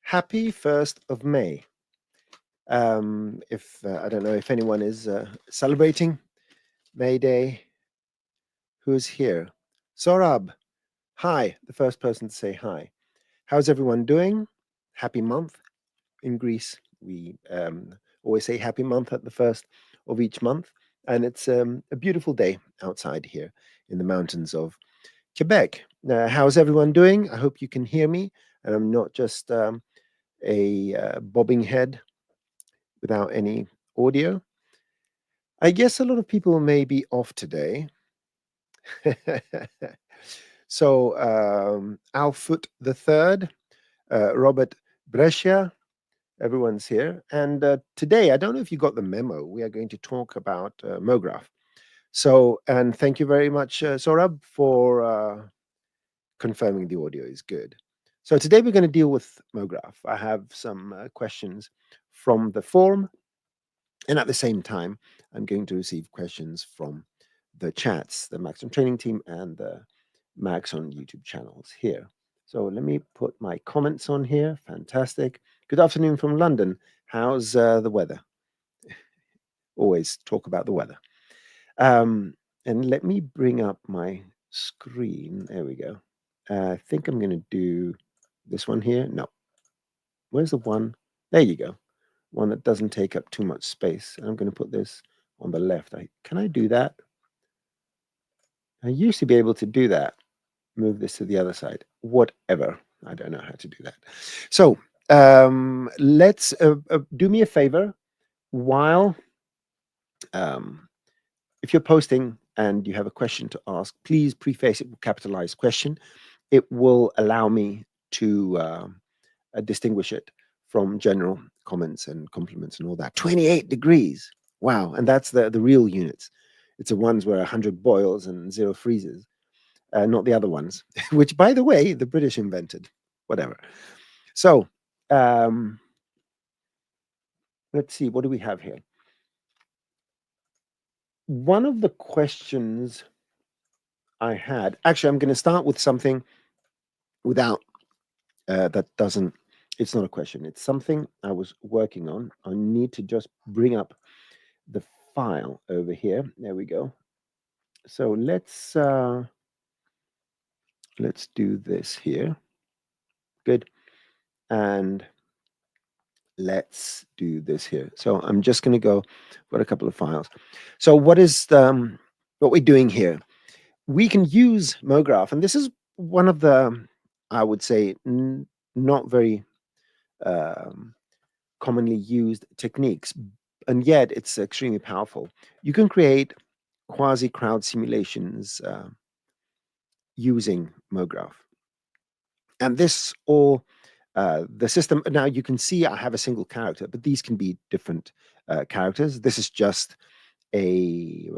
Happy 1st of May. If I don't know if anyone is celebrating May Day. Who's here? Sorab. Hi, the first person to say hi. How's everyone doing? Happy month. In Greece, we always say happy month at the first of each month. And it's a beautiful day outside here in the mountains of Quebec. How's everyone doing? I hope you can hear me and I'm not just a bobbing head without any audio. I guess a lot of people may be off today. So, Alfoot the Third, Robert Brescia, everyone's here. And today, I don't know if you got the memo, we are going to talk about Mograph. So, and thank you very much, Sorab, for confirming the audio is good. So today we're going to deal with Mograph. I have some questions from the forum. And at the same time, I'm going to receive questions from the chats, the Max on Training team and the Max on YouTube channels here. So let me put my comments on here. Fantastic. Good afternoon from London. How's the weather? Always talk about the weather. And let me bring up my screen. There we go. I think I'm going to do this one here. No. Where's the one? There you go. One that doesn't take up too much space. I'm going to put this on the left. Can I do that? I used to be able to do that. Move this to the other side. Whatever. I don't know how to do that. So let's do me a favor. While if you're posting and you have a question to ask, please preface it with capitalized question. It will allow me to distinguish it from general comments and compliments and all that. 28 degrees. Wow. And that's the real units. It's the ones where 100 boils and 0 freezes, not the other ones, which, by the way, the British invented. Whatever. So let's see. What do we have here? One of the questions I had, actually, I'm going to start with something without, that doesn't, it's not a question. It's something I was working on. I need to just bring up the file over here. There we go. So let's do this here. Good. And let's do this here. So I'm just going to go for a couple of files. So what is what we're doing here? We can use Mograph, and this is one of the, I would say, not very commonly used techniques, and yet it's extremely powerful. You can create quasi-crowd simulations using Mograph. And this all, the system, now you can see I have a single character, but these can be different characters. This is just the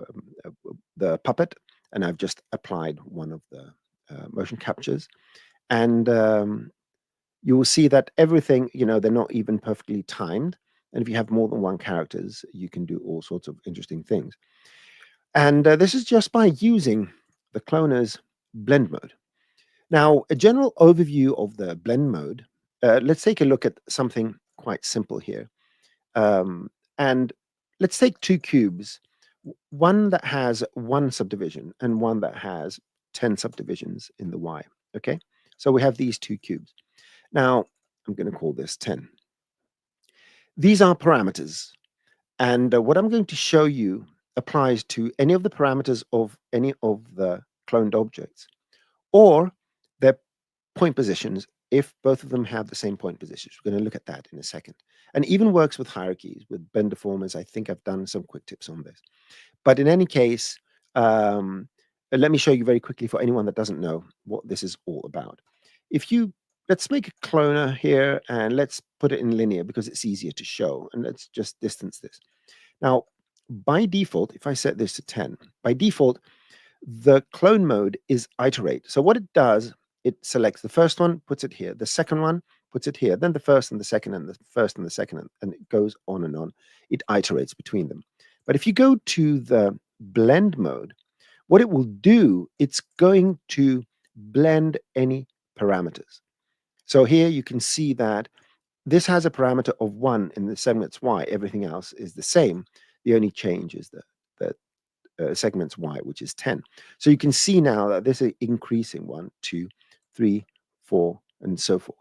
puppet, and I've just applied one of the motion captures. And you will see that everything, they're not even perfectly timed. And if you have more than one characters, you can do all sorts of interesting things. And this is just by using the cloner's blend mode. Now, a general overview of the blend mode, let's take a look at something quite simple here. And let's take two cubes, one that has one subdivision and one that has 10 subdivisions in the Y, okay? So we have these two cubes. Now, I'm going to call this 10. These are parameters. And what I'm going to show you applies to any of the parameters of any of the cloned objects, or their point positions if both of them have the same point positions. We're going to look at that in a second. And even works with hierarchies, with bend deformers. I think I've done some quick tips on this. But in any case, let me show you very quickly for anyone that doesn't know what this is all about. Let's make a cloner here and let's put it in linear because it's easier to show. And let's just distance this. Now, by default, if I set this to 10, by default, the clone mode is iterate. So what it does, it selects the first one, puts it here, the second one, puts it here, then the first and the second, and the first and the second, and it goes on and on. It iterates between them. But if you go to the blend mode, what it will do, it's going to blend any parameters. So here you can see that this has a parameter of 1 in the segments y. Everything else is the same. The only change is the segments y, which is 10. So you can see now that this is increasing 1, 2, 3, 4, and so forth.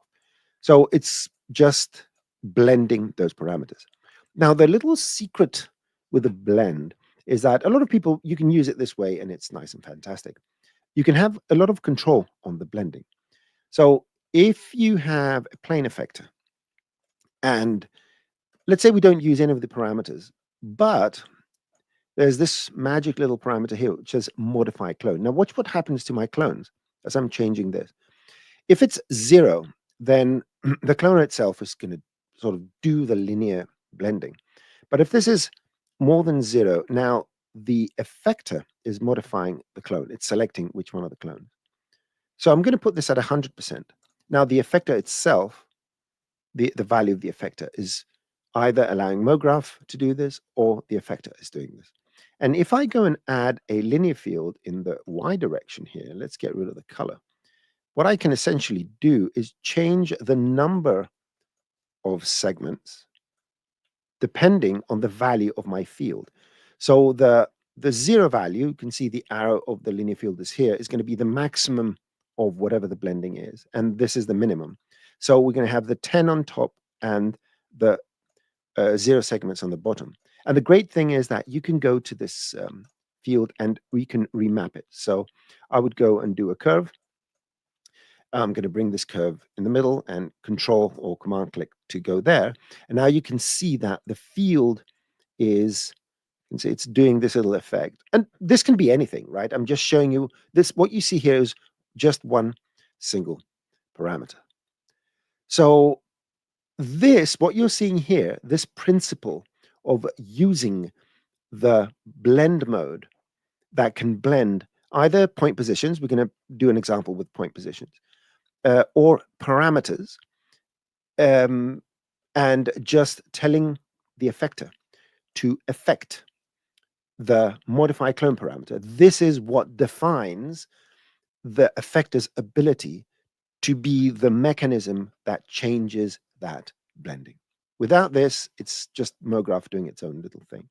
So it's just blending those parameters. Now, the little secret with the blend is that a lot of people, you can use it this way and it's nice and fantastic. You can have a lot of control on the blending. So if you have a plane effector, and let's say we don't use any of the parameters, but there's this magic little parameter here which says modify clone. Now watch what happens to my clones as I'm changing this. If it's 0, then the cloner itself is going to sort of do the linear blending. But if this is more than 0, now the effector is modifying the clone. It's selecting which one of the clones. So I'm going to put this at 100%. Now the effector itself, the value of the effector is either allowing Mograph to do this or the effector is doing this. And if I go and add a linear field in the y direction here, let's get rid of the color. What I can essentially do is change the number of segments depending on the value of my field. So the 0 value, you can see the arrow of the linear field is here, is going to be the maximum of whatever the blending is. And this is the minimum. So we're going to have the 10 on top and the 0 segments on the bottom. And the great thing is that you can go to this field and we can remap it. So I would go and do a curve. I'm going to bring this curve in the middle and control or command click to go there. And now you can see that the field is, you can see it's doing this little effect. And this can be anything, right? I'm just showing you this. What you see here is just one single parameter. So this, what you're seeing here, this principle of using the blend mode that can blend either point positions, we're going to do an example with point positions, or parameters, and just telling the effector to affect the modify clone parameter. This is what defines the effector's ability to be the mechanism that changes that blending. Without this, it's just Mograph doing its own little thing.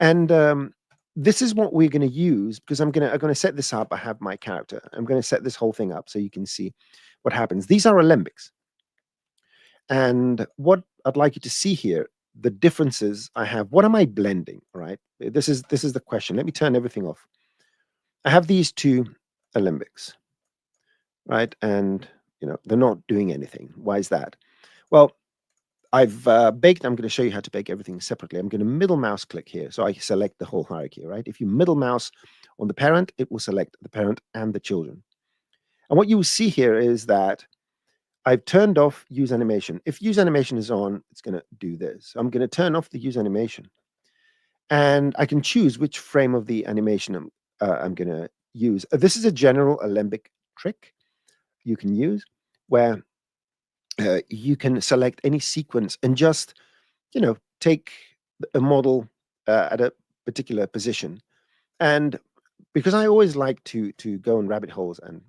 And this is what we're going to use, because I'm going to set this up. I have my character. I'm going to set this whole thing up so you can see what happens. These are Alembics. And what I'd like you to see here, the differences I have. What am I blending, right? This is the question. Let me turn everything off. I have these two Alembics, right? And, they're not doing anything. Why is that? Well, I've baked. I'm going to show you how to bake everything separately. I'm going to middle mouse click here. So I select the whole hierarchy, right? If you middle mouse on the parent, it will select the parent and the children. And what you will see here is that I've turned off use animation. If use animation is on, it's going to do this. I'm going to turn off the use animation. And I can choose which frame of the animation I'm going to use. This is a general Alembic trick you can use where you can select any sequence and just, take a model at a particular position. And because I always like to go in rabbit holes and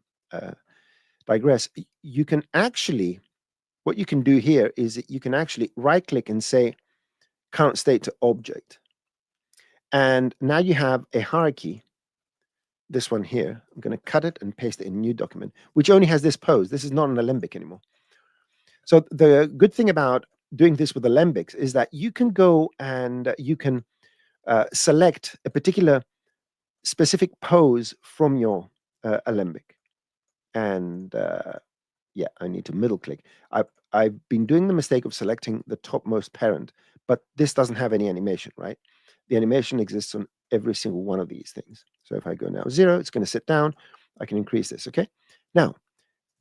digress, you can actually, what you can do here is that you can actually right click and say current state to object. And now you have a hierarchy, this one here. I'm going to cut it and paste it in a new document, which only has this pose. This is not an Alembic anymore. So the good thing about doing this with Alembics is that you can go and you can select a particular specific pose from your Alembic. And yeah, I need to middle click. I've been doing the mistake of selecting the topmost parent, but this doesn't have any animation, right? The animation exists on every single one of these things. So if I go now 0, it's going to sit down. I can increase this, okay? Now,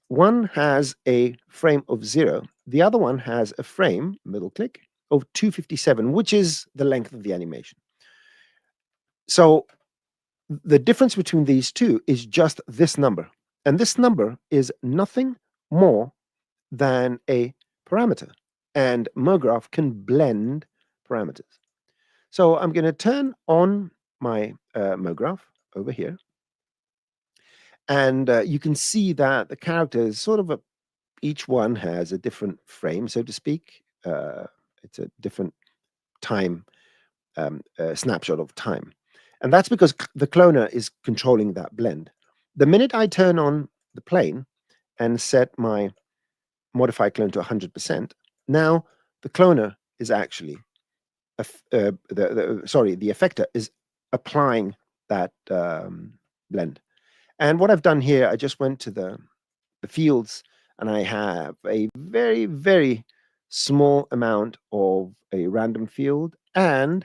one has a frame of 0. The other one has a frame, middle click, of 257, which is the length of the animation. So the difference between these two is just this number. And this number is nothing more than a parameter. And Mograph can blend parameters. So I'm going to turn on my Mograph over here. And you can see that the character is sort of a each one has a different frame, so to speak. It's a different time snapshot of time. And that's because the cloner is controlling that blend. The minute I turn on the plane and set my modify clone to 100%, now the cloner is actually, the effector is applying that blend. And what I've done here, I just went to the fields and I have a very, very small amount of a random field, and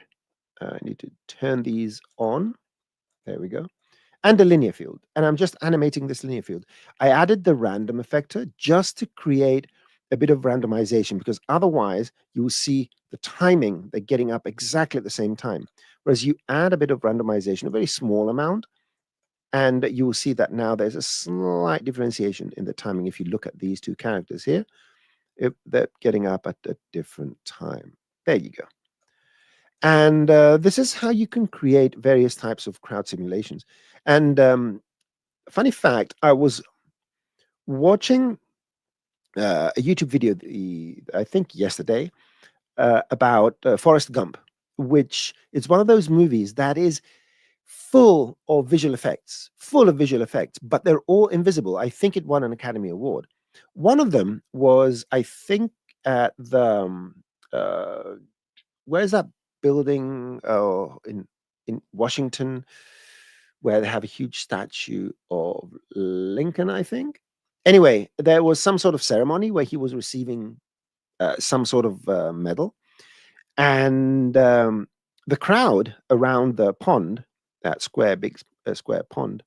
I need to turn these on. There we go. And a linear field. And I'm just animating this linear field. I added the random effector just to create a bit of randomization, because otherwise you will see the timing, they're getting up exactly at the same time. Whereas you add a bit of randomization, a very small amount, and you will see that now there's a slight differentiation in the timing. If you look at these two characters here, they're getting up at a different time. There you go. And this is how you can create various types of crowd simulations. And funny fact, I was watching a YouTube video, I think yesterday, about Forrest Gump, which is one of those movies that is full of visual effects, but they're all invisible. I think it won an Academy Award. One of them was, I think, at the where's that building? Oh, in Washington, where they have a huge statue of Lincoln, I think. Anyway, there was some sort of ceremony where he was receiving some sort of medal, and the crowd around the pond, that big square pond,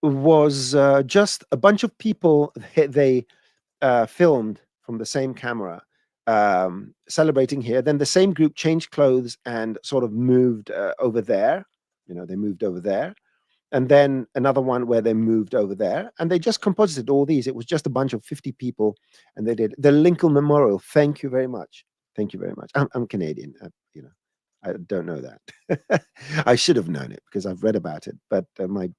was just a bunch of people. They filmed from the same camera, celebrating here. Then the same group changed clothes and sort of moved over there. They moved over there. And then another one where they moved over there. And they just composited all these. It was just a bunch of 50 people. And they did the Lincoln Memorial. Thank you very much. Thank you very much. I'm Canadian. I don't know that. I should have known it because I've read about it, but my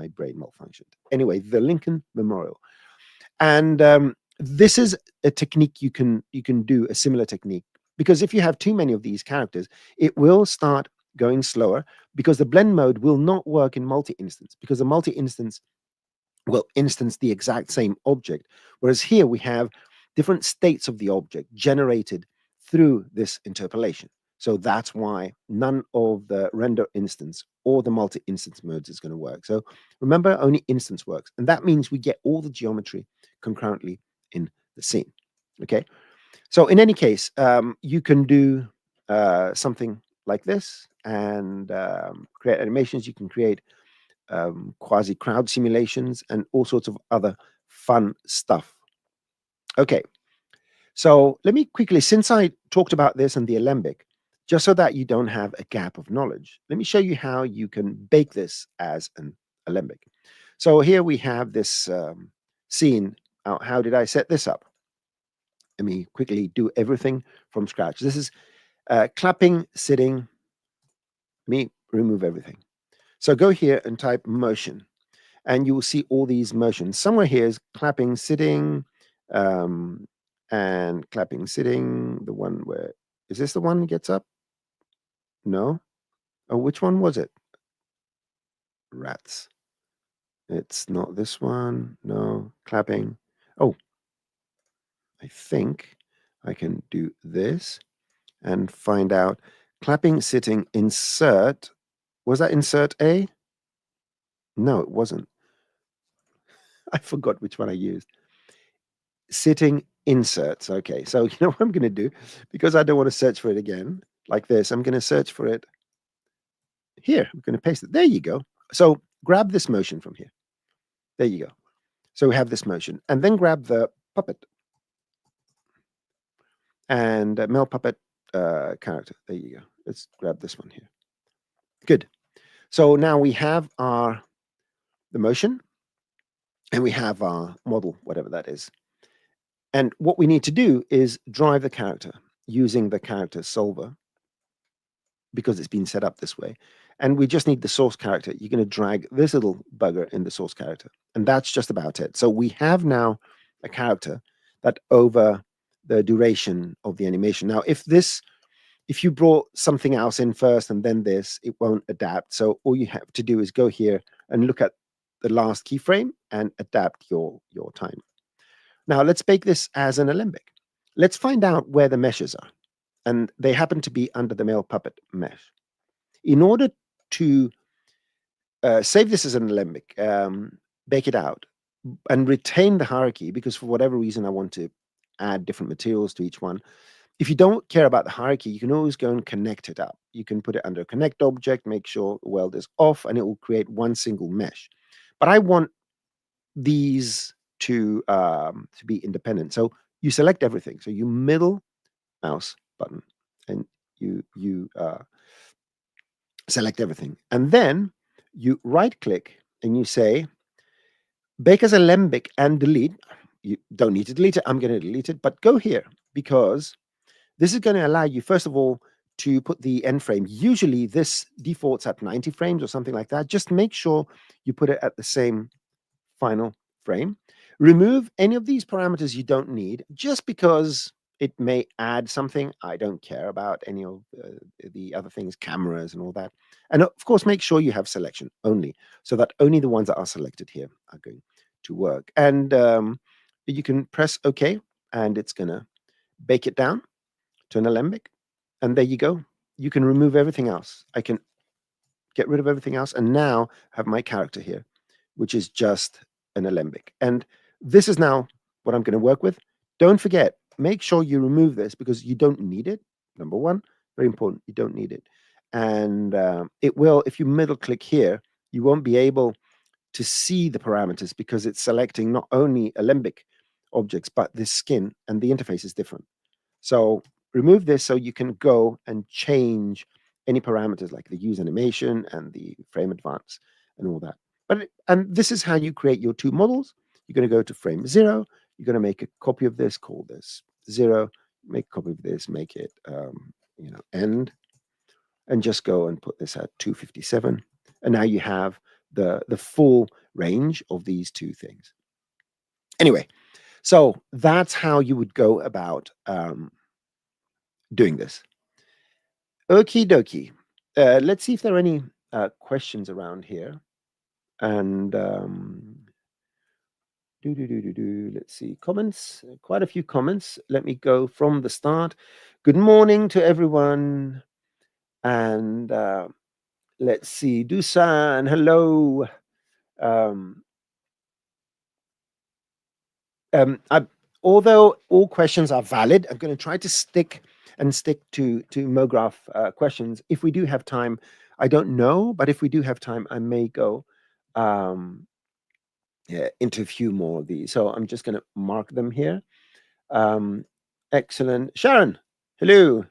brain malfunctioned. Anyway, the Lincoln Memorial. And this is a technique you can do, a similar technique, because if you have too many of these characters, it will start going slower, because the blend mode will not work in multi-instance, because the multi-instance will instance the exact same object, whereas here we have different states of the object generated through this interpolation. So that's why none of the render instance or the multi-instance modes is going to work. So remember, only instance works. And that means we get all the geometry concurrently in the scene. Okay. So in any case, you can do something like this and create animations. You can create quasi crowd simulations and all sorts of other fun stuff. Okay. So let me quickly, since I talked about this in the Alembic, just so that you don't have a gap of knowledge, let me show you how you can bake this as an Alembic. So here we have this scene. How did I set this up? Let me quickly do everything from scratch. This is clapping, sitting. Let me remove everything. So go here and type motion, and you will see all these motions. Somewhere here is clapping, sitting, and clapping, sitting. The one where, is this the one that gets up? No. Oh, which one was it? Rats. It's not this one. No. Clapping. Oh, I think I can do this and find out. Clapping, sitting, insert. Was that insert A? No, it wasn't. I forgot which one I used. Sitting, inserts. Okay, so you know what I'm going to do? Because I don't want to search for it again like this, I'm going to search for it here. I'm going to paste it. There you go. So grab this motion from here. There you go. So we have this motion. And then grab the puppet. And male puppet character. There you go. Let's grab this one here. Good. So now we have the motion, and we have our model, whatever that is. And what we need to do is drive the character using the character solver, because it's been set up this way. And we just need the source character. You're going to drag this little bugger in the source character. And that's just about it. So we have now a character that over the duration of the animation. Now, if you brought something else in first and then this, it won't adapt. So all you have to do is go here and look at the last keyframe and adapt your time. Now let's make this as an Alembic. Let's find out where the meshes are. And they happen to be under the male puppet mesh. In order to save this as an Alembic, bake it out, and retain the hierarchy, because for whatever reason I want to add different materials to each one. If you don't care about the hierarchy, you can always go and connect it up. You can put it under a connect object, make sure the weld is off, and it will create one single mesh. But I want these to be independent. So you select everything. So you middle mouse button, and you select everything. And then you right click and you say, bake as Alembic and delete. You don't need to delete it. I'm going to delete it, but go here because this is going to allow you, first of all, to put the end frame. Usually this defaults at 90 frames or something like that. Just make sure you put it at the same final frame. Remove any of these parameters you don't need, just because it may add something. I don't care about any of the other things, cameras and all that. And of course, make sure you have selection only, so that only the ones that are selected here are going to work. And you can press OK, and it's going to bake it down to an Alembic. And there you go. You can remove everything else. I can get rid of everything else and now have my character here, which is just an Alembic. And this is now what I'm going to work with. Don't forget, make sure you remove this because you don't need it. Number one, very important, you don't need it. And it will, if you middle click here, you won't be able to see the parameters because it's selecting not only Alembic objects, but this skin, and the interface is different. So remove this so you can go and change any parameters like the use animation and the frame advance and all that. And this is how you create your two models. You're going to go to frame 0. You're going to make a copy of this, call this 0, make a copy of this, make it end, and just go and put this at 257. And now you have the full range of these two things. Anyway, so that's how you would go about doing this. Okie dokie. Let's see if there are any questions around here. And let's see, comments, quite a few comments. Let me go from the start. Good morning to everyone. And let's see, Dusan, hello. Although all questions are valid, I'm going to try to stick to Mograph questions. If we do have time, I don't know, but if we do have time, I may go into a few more of these. So I'm just going to mark them here. Excellent. Sharon, hello.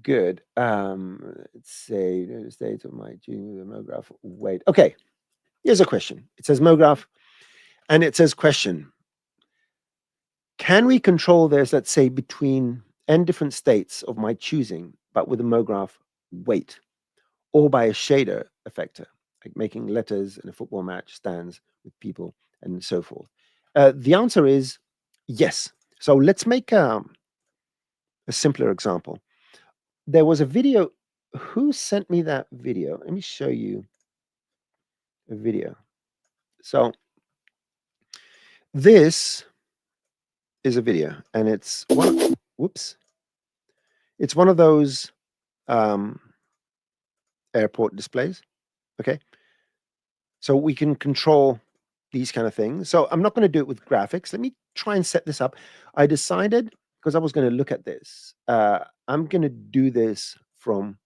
Good. Let's say the state of my junior Mograph. Wait. Okay. Here's a question. It says Mograph, and it says question. Can we control this, let's say, between n different states of my choosing, but with a Mograph weight, or by a shader effector, like making letters in a football match stands with people and so forth? The answer is yes. So let's make a simpler example. There was a video. Who sent me that video? Let me show you a video. So this is a video, and it's one. Whoops. It's one of those airport displays. Okay. So we can control these kind of things. So I'm not going to do it with graphics. Let me try and set this up. I decided, because I was going to look at this, I'm going to do this from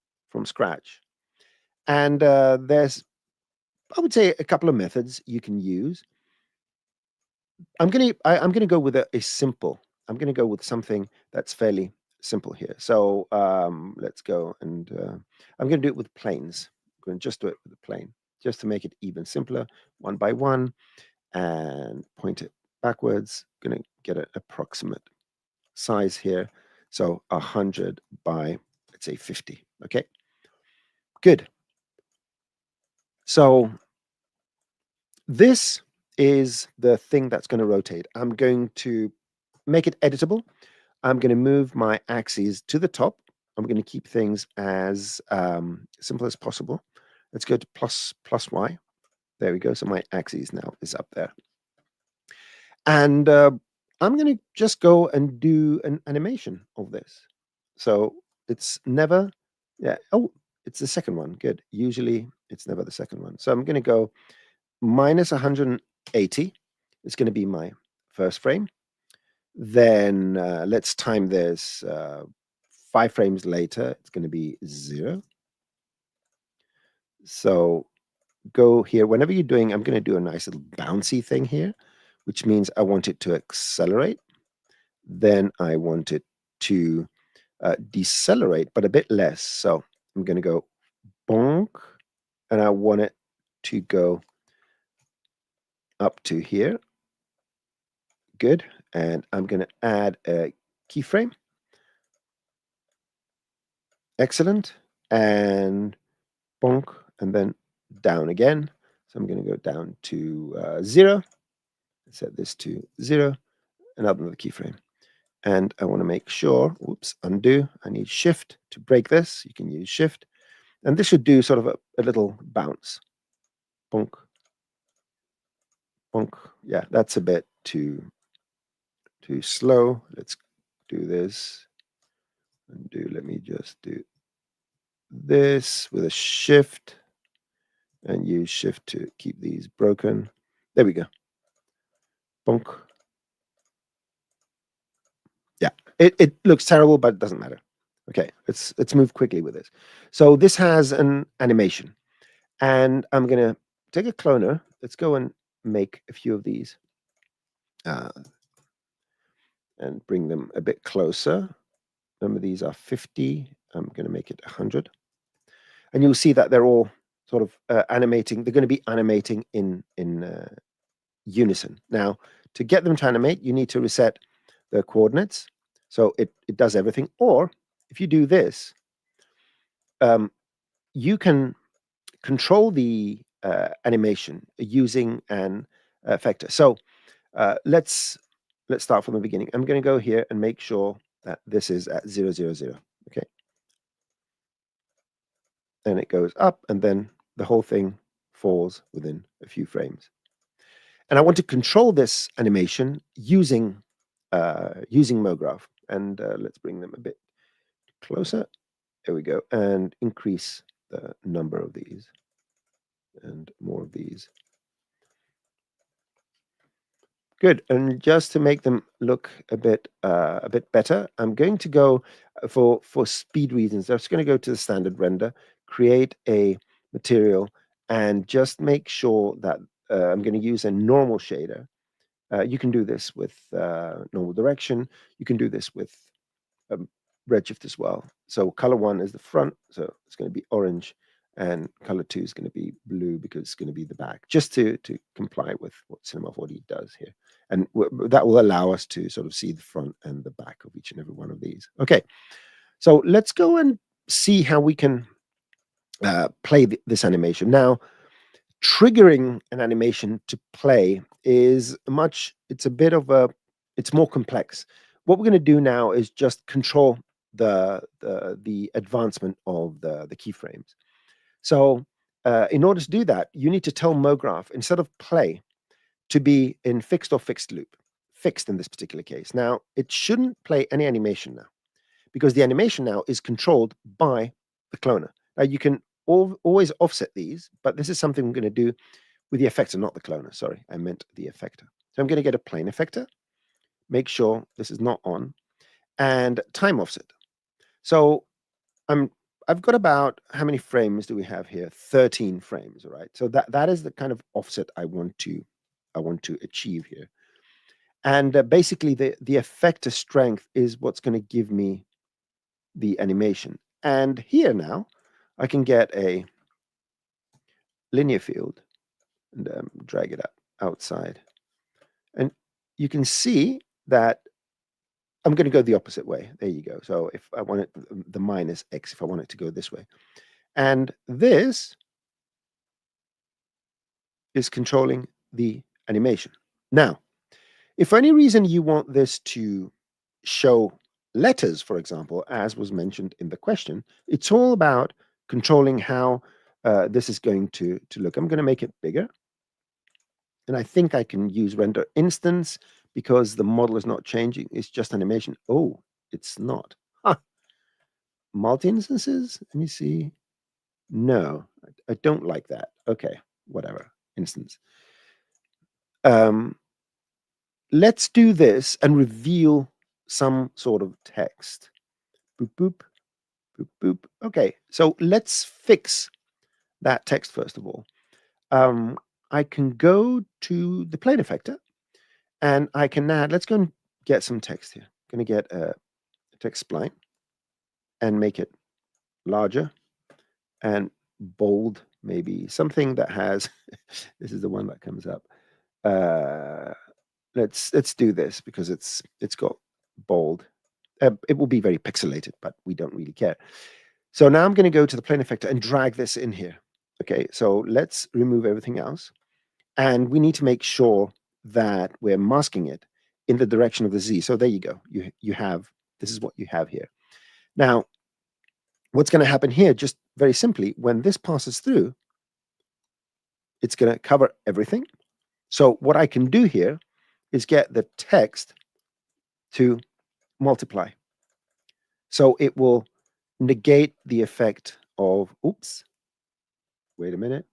scratch. And there's, I would say, a couple of methods you can use. I'm going to go with a simple. I'm going to go with something that's fairly simple here. So let's go, and I'm going to do it with planes. I'm going to just do it with a plane, just to make it even simpler, one by one, and point it backwards. I'm going to get an approximate size here. So 100 by, let's say, 50. Okay, good. So this is the thing that's going to rotate. I'm going to make it editable. I'm going to move my axes to the top. I'm going to keep things as simple as possible. Let's go to plus Y. There we go. So my axis now is up there. And I'm going to just go and do an animation of this. So it's never, yeah, oh, it's the second one. Good. Usually it's never the second one. So I'm going to go minus 180. It's going to be my first frame. Then let's time this 5 frames later. It's going to be 0. So go here. Whenever you're doing, I'm going to do a nice little bouncy thing here, which means I want it to accelerate. Then I want it to decelerate, but a bit less. So I'm going to go bonk, and I want it to go up to here. Good. And I'm going to add a keyframe. Excellent. And bonk, and then down again. So I'm going to go down to 0. Set this to 0, another keyframe. And I want to make sure, oops, undo. I need shift to break this. You can use shift. And this should do sort of a little bounce. Bonk. Bonk. Yeah, that's a bit too slow. Let's do this. Undo. Let me just do this with a shift and use shift to keep these broken. There we go. Bonk. Yeah, it looks terrible, but it doesn't matter. Okay, let's move quickly with this. So this has an animation, and I'm gonna take a cloner. Let's go and make a few of these and bring them a bit closer. Remember, these are 50. I'm gonna make it 100, and you'll see that they're all sort of animating. They're going to be animating in unison. Now, to get them to animate, you need to reset the coordinates. So it does everything. Or if you do this, you can control the animation using an effector. So let's start from the beginning. I'm going to go here and make sure that this is at 0, 0, 0. Okay. And it goes up, and then the whole thing falls within a few frames. And I want to control this animation using Mograph. And let's bring them a bit closer. There we go. And increase the number of these and more of these. Good. And just to make them look a bit better, I'm going to go for speed reasons. I'm just going to go to the standard render, create a material, and just make sure that I'm going to use a normal shader. You can do this with normal direction. You can do this with redshift as well. So color 1 is the front, so it's going to be orange, and color 2 is going to be blue because it's going to be the back, just to comply with what Cinema 4D does here. And that will allow us to sort of see the front and the back of each and every one of these. Okay, so let's go and see how we can play this animation. Now, triggering an animation to play is it's more complex. What we're going to do now is just control the advancement of the keyframes. So in order to do that, you need to tell Mograph, instead of play, to be in fixed or fixed loop. Fixed in this particular case. Now, it shouldn't play any animation now, because the animation now is controlled by the cloner. Now, you can always offset these, but this is something I'm going to do with the effector, not the cloner. Sorry, I meant the effector. So I'm going to get a plane effector, make sure this is not on, and time offset. So I've got about, how many frames do we have here? 13 frames, all right? So that is the kind of offset I want to achieve here. And basically the effector strength is what's going to give me the animation. And here now, I can get a linear field and drag it up outside. And you can see that I'm going to go the opposite way. There you go. So if I want it, the minus X, if I want it to go this way. And this is controlling the animation. Now, if for any reason you want this to show letters, for example, as was mentioned in the question, it's all about controlling how this is going to look. I'm going to make it bigger. And I think I can use render instance because the model is not changing. It's just animation. Oh, it's not. Huh. Multi-instances? Let me see. No, I don't like that. Okay, whatever. Instance. Let's do this and reveal some sort of text. Boop, boop, boop, boop. Okay, so let's fix that text first of all. I can go to the plane effector and I can add, let's go and get some text here. I'm going to get a text spline and make it larger and bold, maybe something that has, this is the one that comes up. Let's do this because it's got bold. It will be very pixelated, but we don't really care. So now I'm going to go to the plane effector and drag this in here. Okay, so let's remove everything else. And we need to make sure that we're masking it in the direction of the Z. So there you go. You have, this is what you have here. Now, what's going to happen here, just very simply, when this passes through, it's going to cover everything. So what I can do here is get the text to multiply. So it will negate the effect of, oops, wait a minute.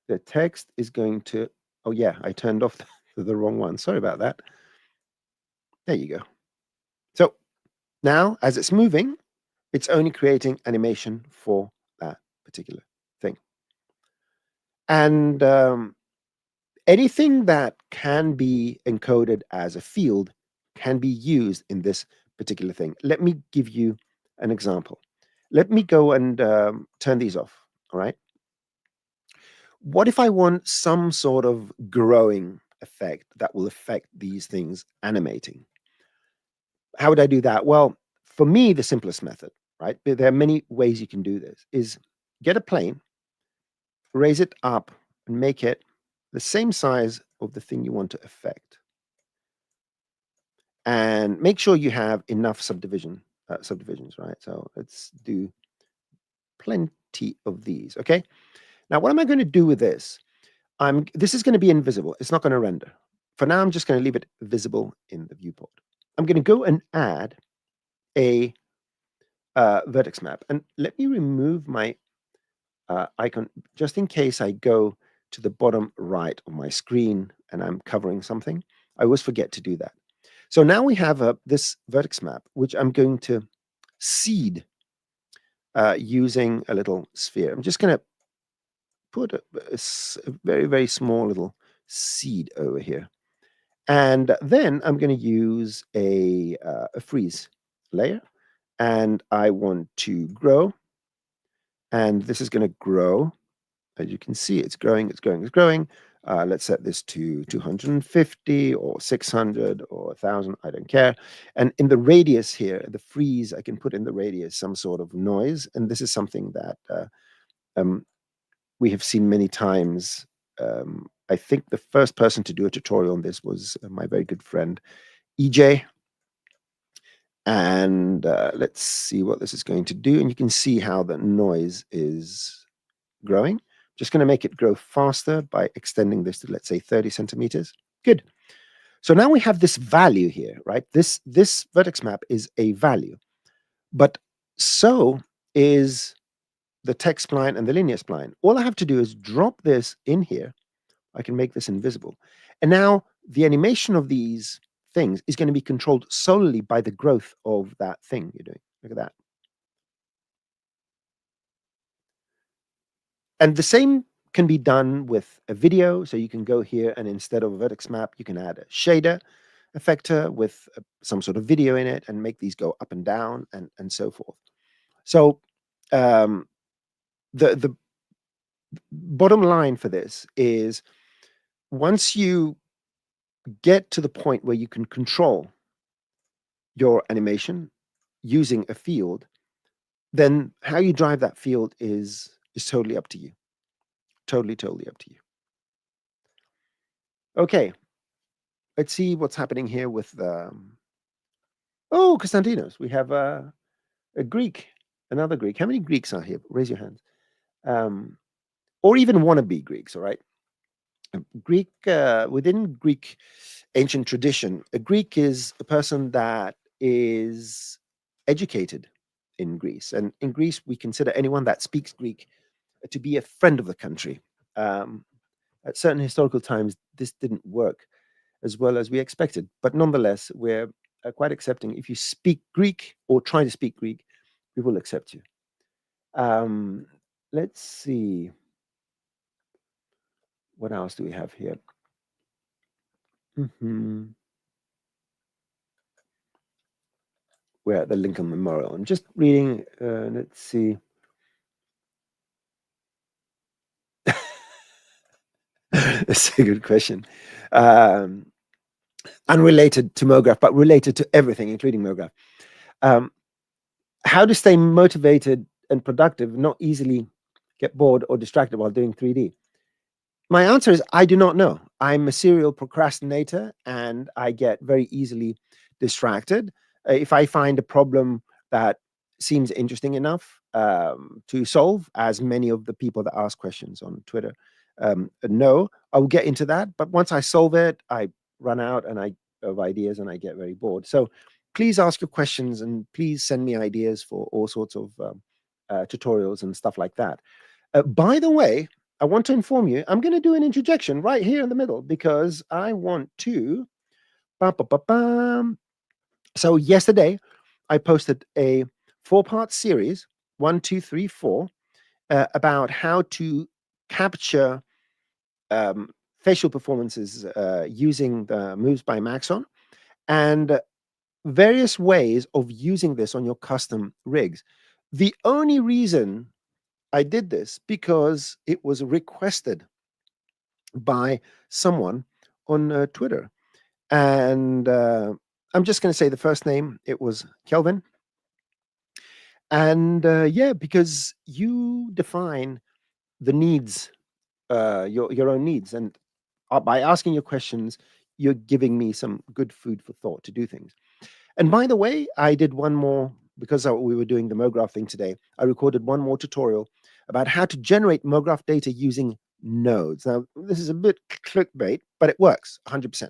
The text is going to, oh yeah, I turned off the wrong one. Sorry about that. There you go. So now as it's moving, it's only creating animation for that particular thing. And anything that can be encoded as a field can be used in this particular thing. Let me give you an example. Let me go and turn these off, all right? What if I want some sort of growing effect that will affect these things animating? How would I do that? Well, for me, the simplest method, right? There are many ways you can do this, is get a plane, raise it up, and make it the same size of the thing you want to affect. And make sure you have enough subdivisions, right? So let's do plenty of these, okay? Now, what am I going to do with this? This is going to be invisible. It's not going to render. For now, I'm just going to leave it visible in the viewport. I'm going to go and add a vertex map. And let me remove my icon just in case I go to the bottom right of my screen and I'm covering something. I always forget to do that. So now we have this vertex map, which I'm going to seed using a little sphere. I'm just going to put a very, very small little seed over here. And then I'm going to use a freeze layer. And I want to grow. And this is going to grow. As you can see, it's growing, it's growing, it's growing. Let's set this to 250 or 600 or 1,000. I don't care. And in the radius here, the freeze, I can put in the radius some sort of noise. And this is something that we have seen many times. I think the first person to do a tutorial on this was my very good friend, EJ. And let's see what this is going to do. And you can see how the noise is growing. Just going to make it grow faster by extending this to, let's say, 30 centimeters. Good. So now we have this value here, right? This vertex map is a value, but so is the text spline and the linear spline. All I have to do is drop this in here. I can make this invisible. And now the animation of these things is going to be controlled solely by the growth of that thing you're doing. Look at that. And the same can be done with a video. So you can go here and instead of a vertex map, you can add a shader effector with some sort of video in it and make these go up and down and so forth. So the bottom line for this is once you get to the point where you can control your animation using a field, then how you drive that field is totally up to you. Totally up to you. Okay, let's see what's happening here with oh, Konstantinos. We have a Greek, another Greek. How many Greeks are here? Raise your hands. Um, or even wannabe Greeks, all right? Greek, within Greek ancient tradition, a Greek is a person that is educated in Greece. And in Greece, we consider anyone that speaks Greek to be a friend of the country. Um, at certain historical times, this didn't work as well as we expected. But nonetheless, we're quite accepting. If you speak Greek or try to speak Greek, we will accept you. Um, let's see. What else do we have here? We're at the Lincoln Memorial. I'm just reading. Let's see. That's a good question. Um, Unrelated to Mograph, but related to everything, including Mograph. Um, how to stay motivated and productive, not easily get bored or distracted while doing 3D? My answer is I do not know. I'm a serial procrastinator and I get very easily distracted. If I find a problem that seems interesting enough to solve, as many of the people that ask questions on Twitter know, I will get into that. But once I solve it, I run out of ideas and I get very bored. So please ask your questions and please send me ideas for all sorts of tutorials and stuff like that. By the way, I want to inform you, I'm going to do an interjection right here in the middle because I want to. So, yesterday, I posted a 4-part series 1, 2, 3, 4 about how to capture um, facial performances using the Moves by Maxon and various ways of using this on your custom rigs. The only reason I did this because it was requested by someone on Twitter. And I'm just going to say the first name. It was Kelvin. And yeah, because you define the needs, your own needs. And by asking your questions, you're giving me some good food for thought to do things. And by the way, I did one more because we were doing the Mograph thing today. I recorded one more tutorial about how to generate Mograph data using nodes. Now, this is a bit clickbait, but it works 100%.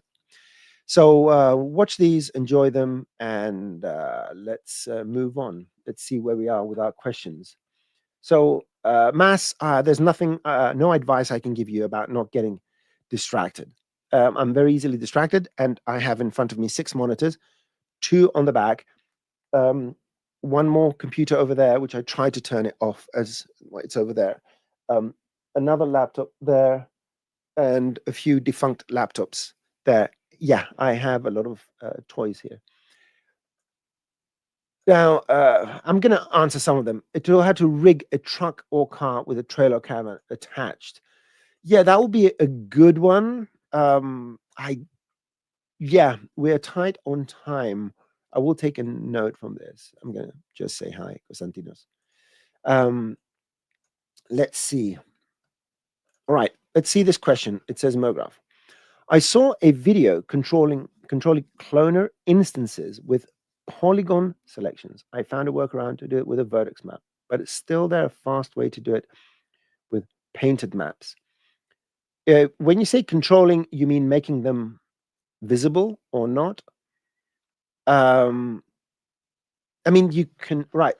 So watch these, enjoy them, and let's move on. Let's see where we are with our questions. So, there's nothing, no advice I can give you about not getting distracted. I'm very easily distracted, and I have in front of me 6 monitors, 2 on the back, um, one more computer over there, which I tried to turn it off as well, it's over there. Um, Another laptop there, and a few defunct laptops there. Yeah, I have a lot of toys here. Now, I'm going to answer some of them. It will have to rig a truck or car with a trailer camera attached. Yeah, that would be a good one. Yeah, we're tight on time. I will take a note from this. I'm going to just say hi, Konstantinos. Um, let's see. All right, let's see this question. It says Mograph. I saw a video controlling cloner instances with Polygon selections. I found a workaround to do it with a vertex map, but it's still there a fast way to do it with painted maps. When you say controlling, you mean making them visible or not? Um, I mean, you can, right.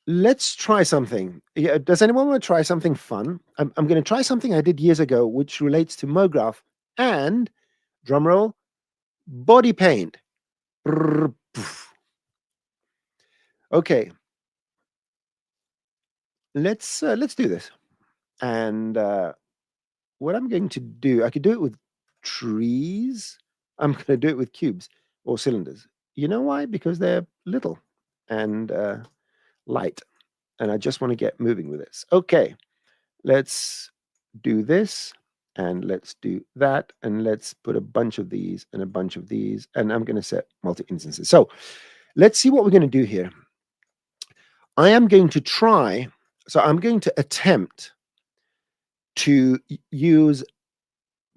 Let's try something. Yeah, does anyone want to try something fun? I'm going to try something I did years ago, which relates to Mograph and, drumroll, body paint. Okay, let's do this. And what I'm going to do, I could do it with trees. I'm going to do it with cubes or cylinders. You know why? Because they're little and light, and I just want to get moving with this. Okay, let's do this, and let's do that, and let's put a bunch of these and a bunch of these, and I'm going to set multi-instances. So let's see what we're going to do here. I am going to try, so I'm going to attempt to use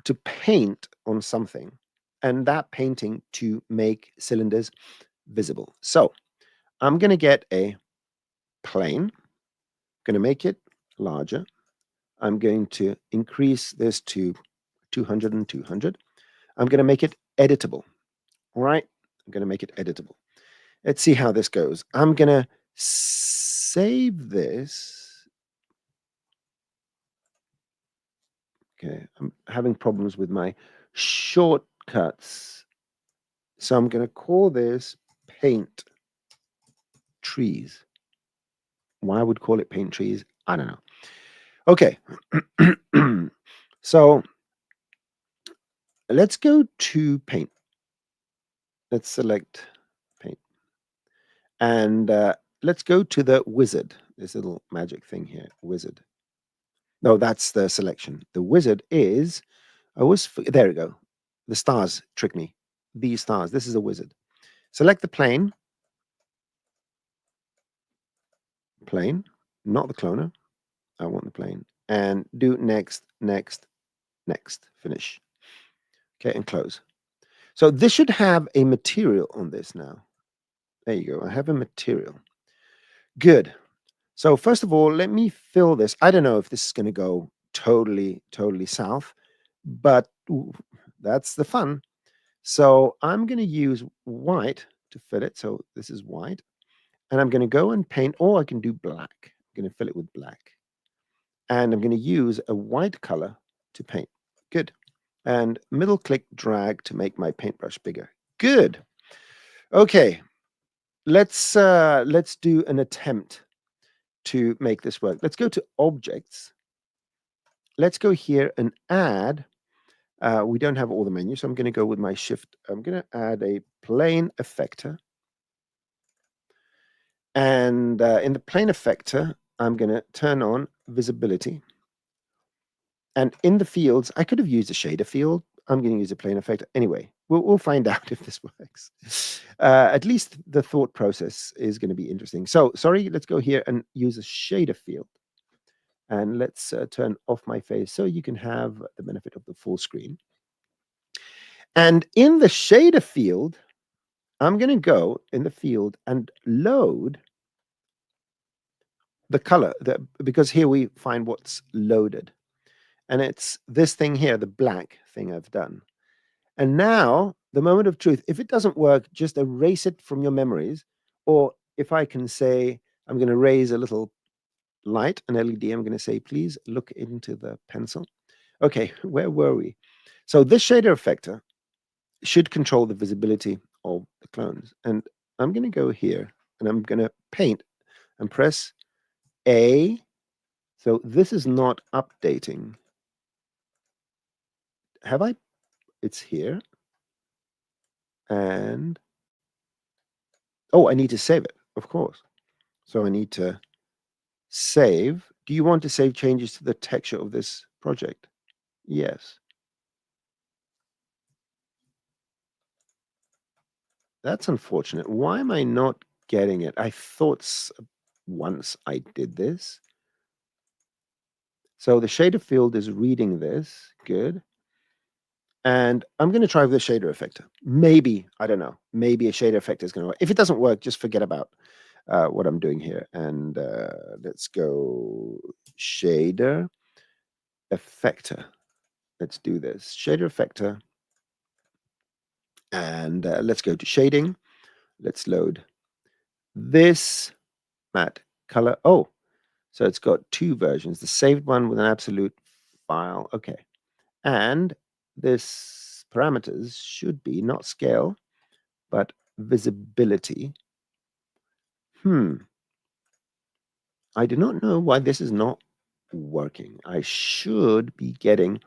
to paint on something, and that painting to make cylinders visible. So I'm going to get a plane, going to make it larger. I'm going to increase this to 200 and 200. I'm going to make it editable. All right, I'm going to make it editable. Let's see how this goes. I'm going to save this. Okay, I'm having problems with my shortcuts. So I'm going to call this paint trees. Why I would call it paint trees, I don't know. Okay, so let's go to paint. Let's select paint. And let's go to the wizard. This little magic thing here, wizard. No, that's the selection. The wizard is, there we go. The stars trick me. These stars, this is a wizard. Select the plane, not the cloner. I want the plane. And do next, next, next, finish. Okay, and close. So this should have a material on this now. There you go. I have a material. Good. So first of all, let me fill this. I don't know if this is going to go totally south, but that's the fun. So I'm going to use white to fill it. So this is white. And I'm going to go and paint, or I can do black. I'm going to fill it with black. And I'm going to use a white color to paint. Good. And middle click drag to make my paintbrush bigger. Good. Okay. Let's do an attempt to make this work. Let's go to objects. Let's go here and add. We don't have all the menus, so I'm going to go with my shift. I'm going to add a plane effector. And in the plane effector, I'm going to turn on visibility. And in the fields, I could have used a shader field. I'm going to use a plane effector. Anyway, we'll find out if this works. At least the thought process is going to be interesting. So, sorry, let's go here and use a shader field. And let's turn off my face so you can have the benefit of the full screen. And in the shader field, I'm going to go in the field and load the color, because here we find what's loaded. And it's this thing here, the black thing I've done. And now, the moment of truth, if it doesn't work, just erase it from your memories. Or if I can say, I'm going to raise a little light, an LED, I'm going to say, please look into the pencil. Okay, where were we? So this shader effector should control the visibility of the clones. And I'm going to go here and I'm going to paint and press A. So this is not updating. Have I? It's here. And, oh, I need to save it, of course. So I need to save. Do you want to save changes to the texture of this project? Yes. That's unfortunate. Why am I not getting it? I thought once I did this. So the shader field is reading this. Good. And I'm going to try with the shader effector. Maybe, I don't know, maybe a shader effector is going to work. If it doesn't work, just forget about what I'm doing here. And let's go shader effector. Let's do this. Shader effector. And let's go to shading. Let's load this matte color. Oh, so it's got two versions. The saved one with an absolute file. Okay. And this parameters should be not scale, but visibility. I do not know why this is not working. I should be getting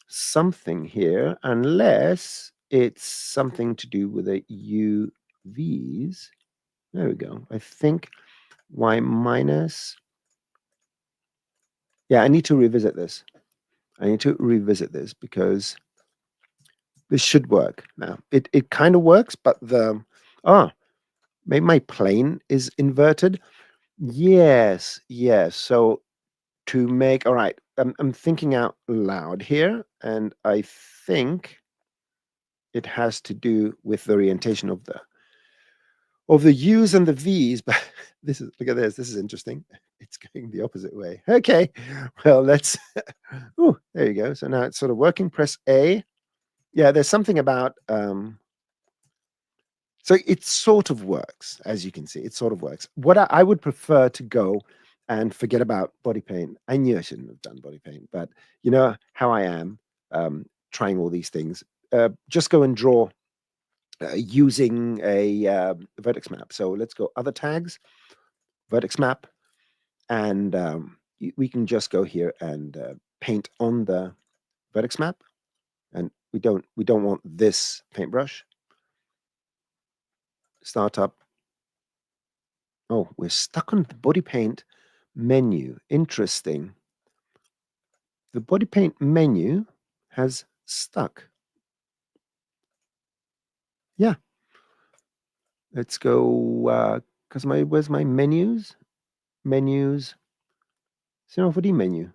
something here, unless it's something to do with the UVs. There we go. I think Y minus. Yeah, I need to revisit this. I need to revisit this because this should work now. It kind of works, but maybe my plane is inverted. Yes. So to make, all right, I'm thinking out loud here, and I think it has to do with the orientation of the U's and the V's. But look at this. This is interesting. It's going the opposite way. Okay, well, let's. Oh, there you go. So now it's sort of working. Press A. Yeah, there's something about. So it sort of works, as you can see. It sort of works. What I would prefer to go and forget about body paint. I knew I shouldn't have done body paint, but you know how I am trying all these things. Just go and draw using a vertex map. So let's go other tags, vertex map, and we can just go here and paint on the vertex map. And we don't want this paintbrush. Startup. Oh, we're stuck on the body paint menu. Interesting. The body paint menu has stuck. Yeah. Let's go, because where's my menus? Menus. Cinema4D menu.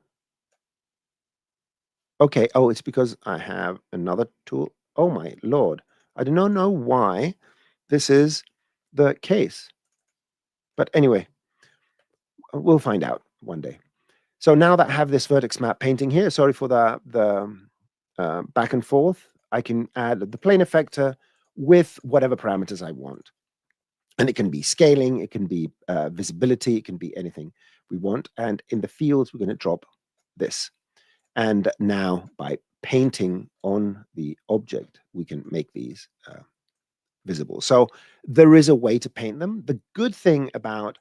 Okay. Oh, it's because I have another tool. Oh my Lord. I do not know why this is the case. But anyway, we'll find out one day. So now that I have this vertex map painting here, sorry for the back and forth, I can add the plane effector with whatever parameters I want. And it can be scaling, it can be visibility, it can be anything we want. And in the fields, we're going to drop this. And now by painting on the object, we can make these visible. So there is a way to paint them. The good thing about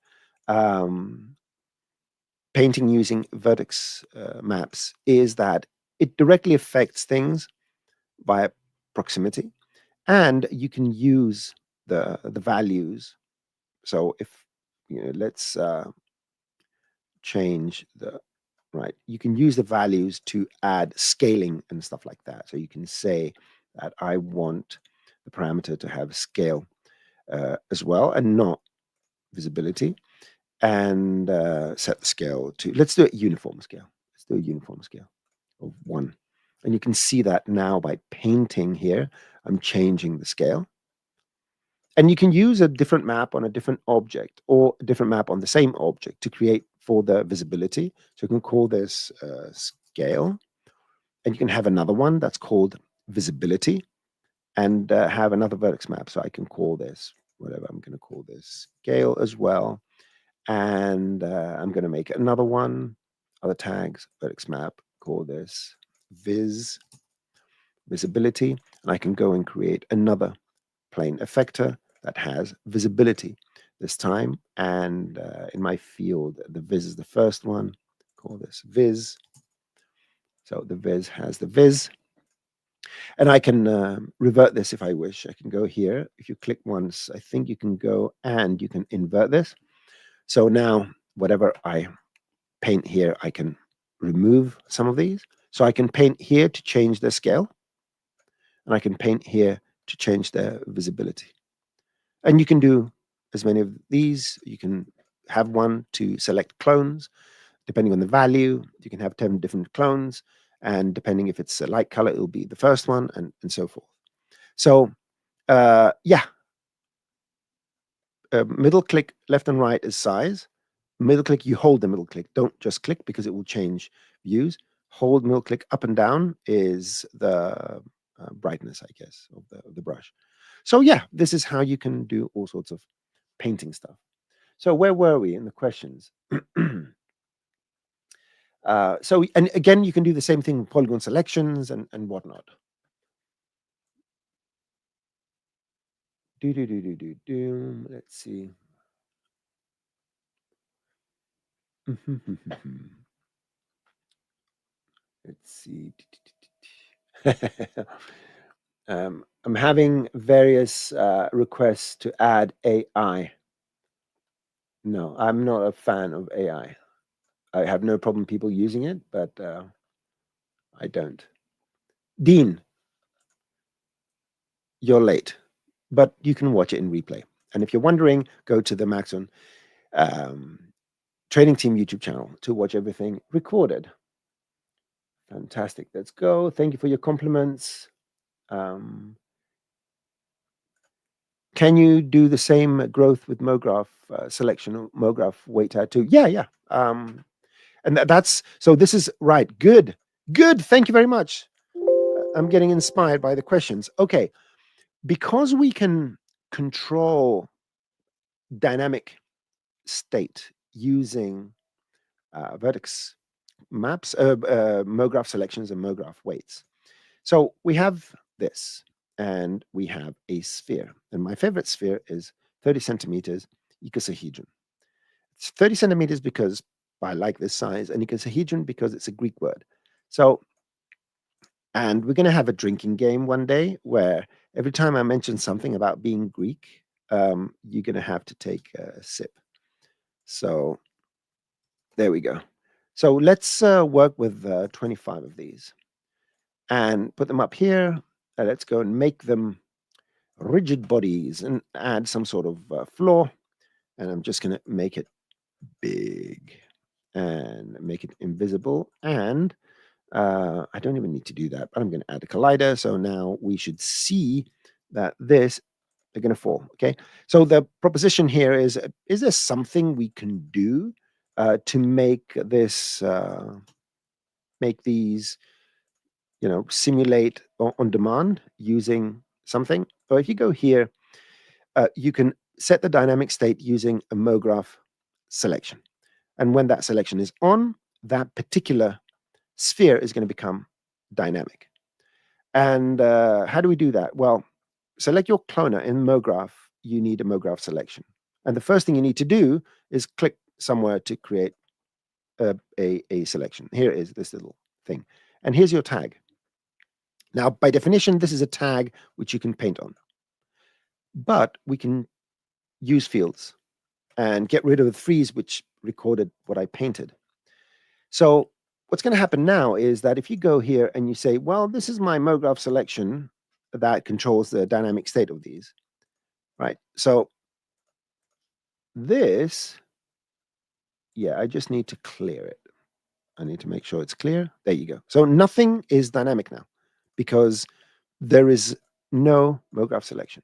painting using vertex maps is that it directly affects things via proximity, and you can use the values. So if let's change the right, you can use the values to add scaling and stuff like that. So you can say that I want the parameter to have scale as well and not visibility, and set the scale to, let's do it uniform scale. Let's do a uniform scale of 1. And you can see that now by painting here, I'm changing the scale. And you can use a different map on a different object or a different map on the same object to create for the visibility. So you can call this scale, and you can have another one that's called visibility, and have another vertex map. So I can call this whatever. I'm going to call this scale as well. And I'm going to make another one, other tags, vertex map, call this visibility. And I can go and create another plane effector that has visibility this time. And in my field, the viz is the first one. Call this viz. So the viz has the viz. And I can revert this if I wish. I can go here. If you click once, I think you can go and you can invert this. So now whatever I paint here, I can remove some of these. So I can paint here to change the scale, and I can paint here to change the visibility. And you can do as many of these. You can have one to select clones. Depending on the value, you can have 10 different clones. And depending if it's a light color, it will be the first one, and so forth. So yeah, middle click left and right is size. Middle click, you hold the middle click. Don't just click because it will change views. Hold middle click up and down is the brightness, I guess, of the brush. So yeah, this is how you can do all sorts of painting stuff. So where were we in the questions? So, and again, you can do the same thing with polygon selections and whatnot. Let's see. Let's see. I'm having various requests to add AI. No, I'm not a fan of AI. I have no problem people using it, but I don't. Dean, you're late, but you can watch it in replay. And if you're wondering, go to the Maxon Training Team YouTube channel to watch everything recorded. Fantastic. Let's go. Thank you for your compliments. Can you do the same growth with Mograph selection or Mograph weight add too? Yeah, yeah. And that's so. This is right. Good, good. Thank you very much. I'm getting inspired by the questions. Okay, because we can control dynamic state using vertex maps, Mograph selections, and Mograph weights. So we have this, and we have a sphere. And my favorite sphere is 30 centimeters icosahedron. It's 30 centimeters because I like this size, and icosahedron because it's a Greek word. So, and we're going to have a drinking game one day where every time I mention something about being Greek, you're going to have to take a sip. So there we go. So let's work with 25 of these and put them up here. Let's go and make them rigid bodies and add some sort of floor. And I'm just going to make it big and make it invisible. And I don't even need to do that, but I'm going to add a collider. So now we should see that they're going to fall. Okay. So the proposition here is there something we can do to make this, make these, simulate on demand using something? So if you go here, you can set the dynamic state using a Mograph selection. And when that selection is on, that particular sphere is going to become dynamic. And how do we do that? Well, select your cloner in Mograph. You need a Mograph selection. And the first thing you need to do is click somewhere to create a selection. Here is this little thing. And here's your tag. Now, by definition, this is a tag which you can paint on. But we can use fields and get rid of the freeze which recorded what I painted. So what's going to happen now is that if you go here and you say, well, this is my Mograph selection that controls the dynamic state of these, right? So this, yeah, I just need to clear it. I need to make sure it's clear. There you go. So nothing is dynamic now because there is no Mograph selection.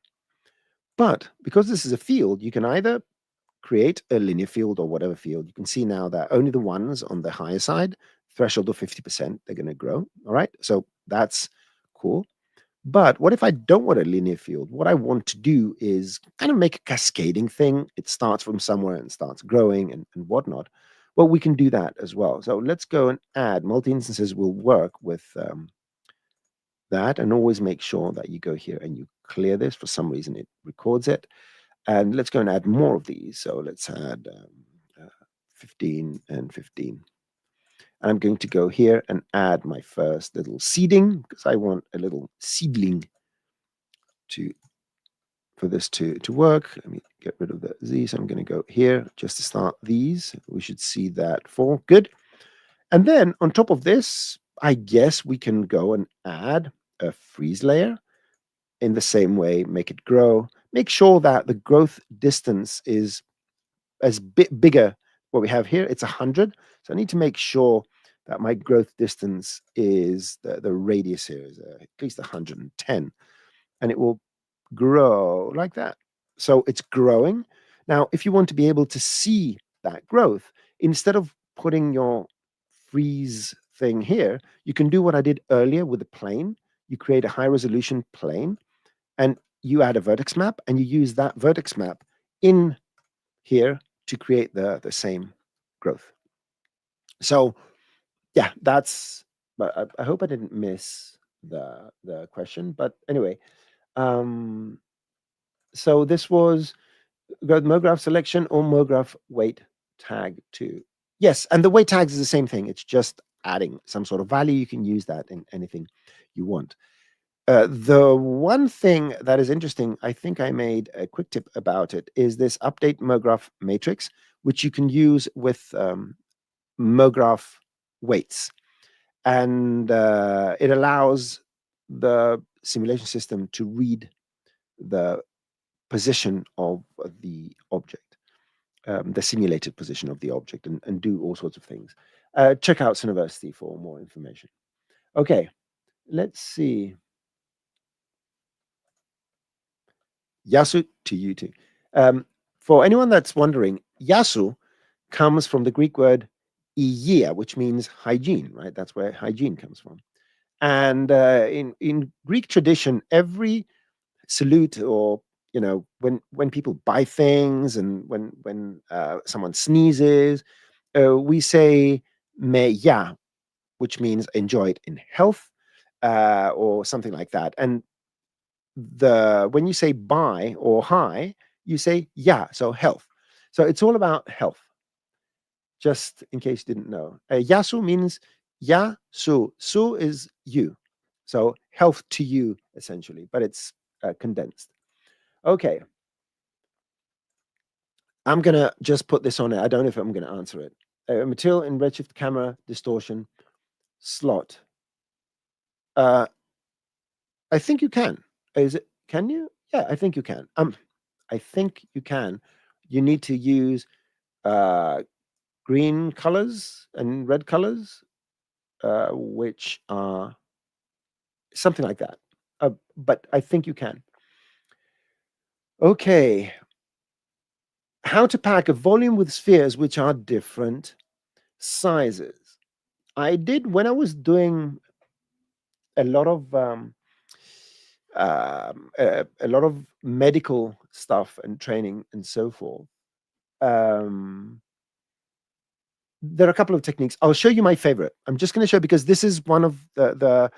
But because this is a field, you can either create a linear field or whatever field. You can see now that only the ones on the higher side, threshold of 50%, they're going to grow. All right. So that's cool. But what if I don't want a linear field? What I want to do is kind of make a cascading thing. It starts from somewhere and starts growing and whatnot. Well, we can do that as well. So let's go and add multi-instances will work with that, and always make sure that you go here and you clear this. For some reason, it records it. And let's go and add more of these. So let's add 15 and 15. And I'm going to go here and add my first little seeding because I want a little seedling for this to work. Let me get rid of the Z. So I'm going to go here just to start these. We should see that fall. Good. And then on top of this, I guess we can go and add a freeze layer in the same way, make it grow. Make sure that the growth distance is as bigger. What we have here, it's 100. So I need to make sure that my growth distance is the radius here is at least 110, and it will grow like that. So it's growing. Now, if you want to be able to see that growth, instead of putting your freeze thing here, you can do what I did earlier with the plane. You create a high resolution plane and you add a vertex map and you use that vertex map in here to create the same growth. So yeah, that's, but I hope I didn't miss the question. But anyway, so this was go Mograph selection or Mograph weight tag to. Yes, and the weight tags is the same thing. It's just adding some sort of value. You can use that in anything you want. The one thing that is interesting, I think I made a quick tip about it, is this update Mograph matrix, which you can use with Mograph weights. And it allows the simulation system to read the position of the object, the simulated position of the object, and do all sorts of things. Check out University for more information. Okay, let's see. Yasu to you too. For anyone that's wondering, yasu comes from the Greek word υγεία, which means hygiene, right? That's where hygiene comes from. And in Greek tradition, every salute, or when people buy things, and when someone sneezes, we say me ya, which means enjoy it in health, or something like that. And when you say bye or hi, you say yeah, so health. So it's all about health. Just in case you didn't know, yasu means ya su. Su is you, so health to you essentially, but it's condensed. Okay, I'm gonna just put this on it. I don't know if I'm gonna answer it. Material in redshift camera distortion slot. Uh, I think you can. Is it? Can you? Yeah, I think you can. I think you can. You need to use uh, green colors and red colors, which are something like that. But I think you can. Okay. How to pack a volume with spheres which are different sizes. I did when I was doing a lot of a lot of medical stuff and training and so forth. Um, there are a couple of techniques. I'll show you my favorite. I'm just going to show, because this is one of the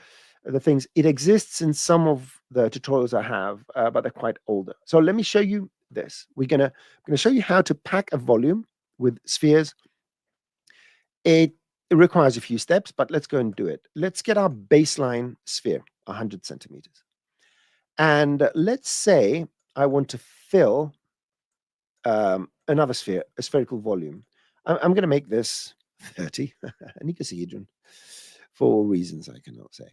things. It exists in some of the tutorials I have, but they're quite older. So let me show you this. I'm gonna show you how to pack a volume with spheres. It requires a few steps, but let's go and do it. Let's get our baseline sphere, 100 centimeters. And let's say I want to fill another sphere, a spherical volume. I'm going to make this 30, an icosahedron, for reasons I cannot say.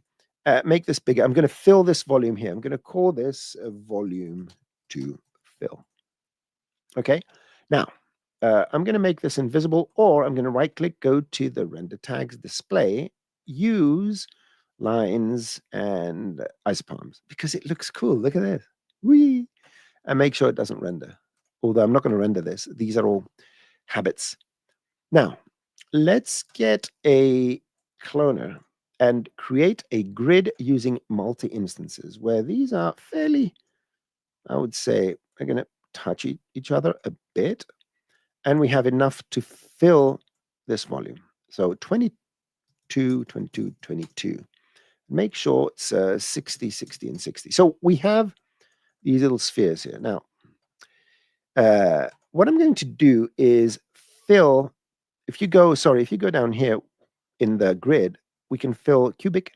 Make this bigger. I'm going to fill this volume here. I'm going to call this a volume to fill. Okay. Now, I'm going to make this invisible, or I'm going to right click, go to the render tags display, use lines and isopalms, because it looks cool. Look at this. Whee! And make sure it doesn't render. Although I'm not going to render this. These are all habits. Now, let's get a cloner and create a grid using multi-instances, where these are fairly, I would say, are going to touch each other a bit. And we have enough to fill this volume. So 22, 22, 22. Make sure it's 60, 60, and 60. So we have these little spheres here. Now, what I'm going to do is fill, if you go down here in the grid, we can fill cubic,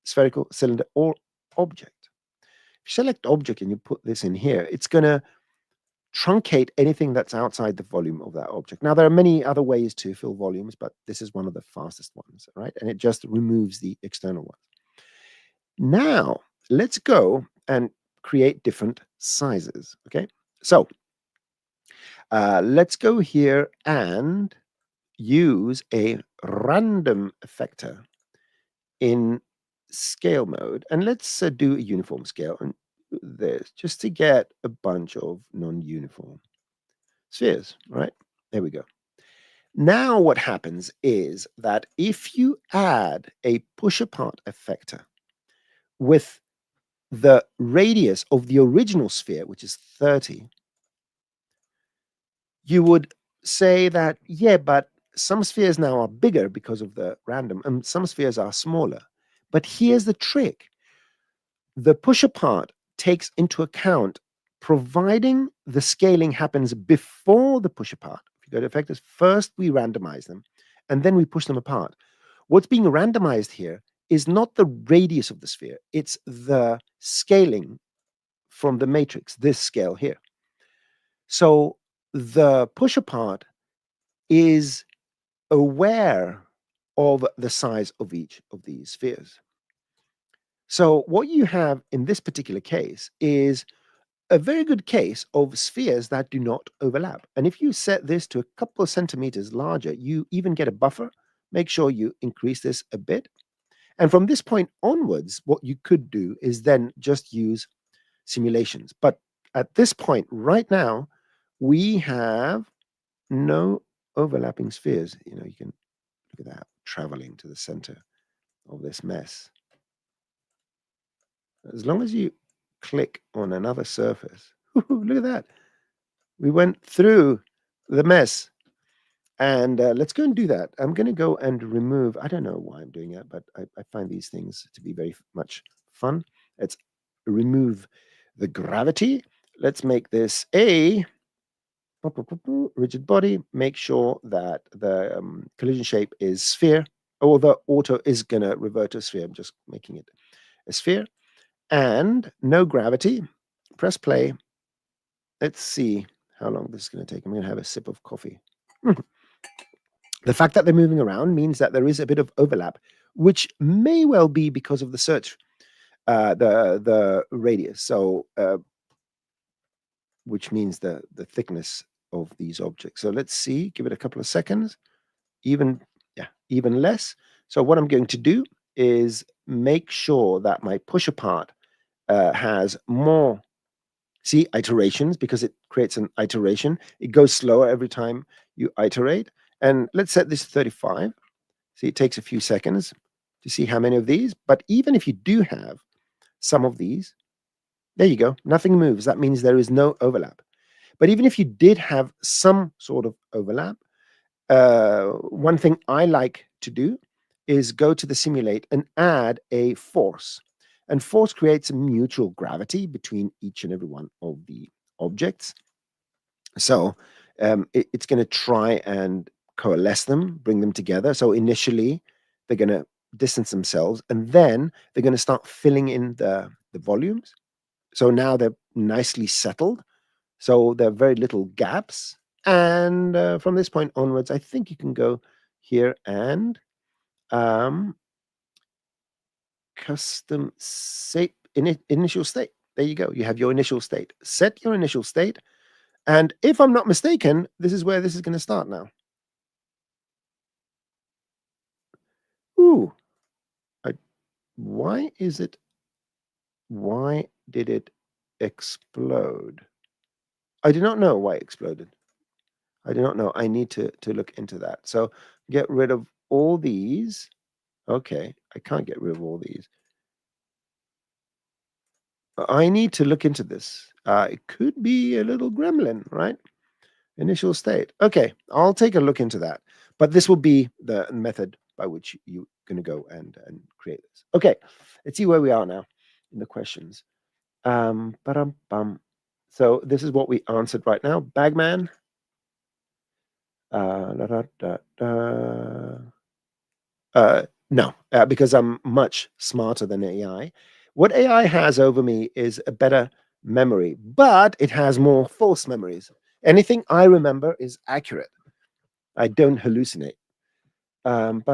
spherical, cylinder, or object. If you select object and you put this in here, it's going to truncate anything that's outside the volume of that object. Now, there are many other ways to fill volumes, but this is one of the fastest ones, right? And it just removes the external one. Now, let's go and create different sizes, okay? So let's go here and use a random effector in scale mode. And let's do a uniform scale. And this, just to get a bunch of non-uniform spheres, right? There we go. Now what happens is that if you add a push apart effector with the radius of the original sphere, which is 30, you would say that, yeah, but some spheres now are bigger because of the random, and some spheres are smaller. But here's the trick. The push apart takes into account, providing the scaling happens before the push apart. If you go to effectors, first we randomize them, and then we push them apart. What's being randomized here is not the radius of the sphere, it's the scaling from the matrix, this scale here. So the push apart is aware of the size of each of these spheres. So what you have in this particular case is a very good case of spheres that do not overlap. And if you set this to a couple of centimeters larger, you even get a buffer. Make sure you increase this a bit. And from this point onwards, what you could do is then just use simulations. But at this point, right now, we have no overlapping spheres. You know, you can look at that traveling to the center of this mess. As long as you click on another surface, look at that. We went through the mess. And let's go and do that. I'm going to go and remove, I don't know why I'm doing it, but I find these things to be very much fun. Let's remove the gravity. Let's make this a rigid body. Make sure that the collision shape is sphere, or the auto is going to revert to a sphere. I'm just making it a sphere. And no gravity. Press play. Let's see how long this is going to take. I'm going to have a sip of coffee. The fact that they're moving around means that there is a bit of overlap, which may well be because of the search, the radius. So, which means the thickness of these objects. So let's see. Give it a couple of seconds. Even less. So what I'm going to do is make sure that my push apart has more. See, iterations, because it creates an iteration. It goes slower every time you iterate. And let's set this 35. See, it takes a few seconds to see how many of these. But even if you do have some of these, there you go. Nothing moves. That means there is no overlap. But even if you did have some sort of overlap, one thing I like to do is go to the simulate and add a force. And force creates a mutual gravity between each and every one of the objects. So it's going to try and coalesce them, bring them together. So initially, they're going to distance themselves, and then they're going to start filling in the volumes. So now they're nicely settled. So there are very little gaps. And from this point onwards, I think you can go here and custom state, initial state. There you go. You have your initial state. Set your initial state. And if I'm not mistaken, this is where this is going to start now. Ooh. Why did it explode? I do not know why it exploded. I do not know. I need to look into that. So get rid of all these. Okay, I can't get rid of all these. I need to look into this. It could be a little gremlin, right? Initial state. Okay, I'll take a look into that. But this will be the method by which you're going to go and create this. Okay, let's see where we are now in the questions. Ba-dum-bum. So this is what we answered right now. Bagman. No, because I'm much smarter than AI. What AI has over me is a better memory, but it has more false memories. Anything I remember is accurate. I don't hallucinate. Let's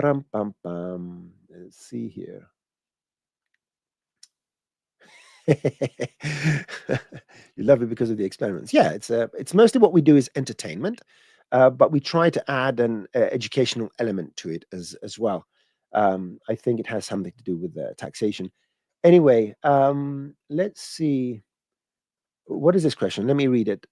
see here. You love it because of the experiments. Yeah, it's mostly what we do is entertainment, but we try to add an educational element to it as well. I think it has something to do with taxation. Anyway, let's see. What is this question? Let me read it.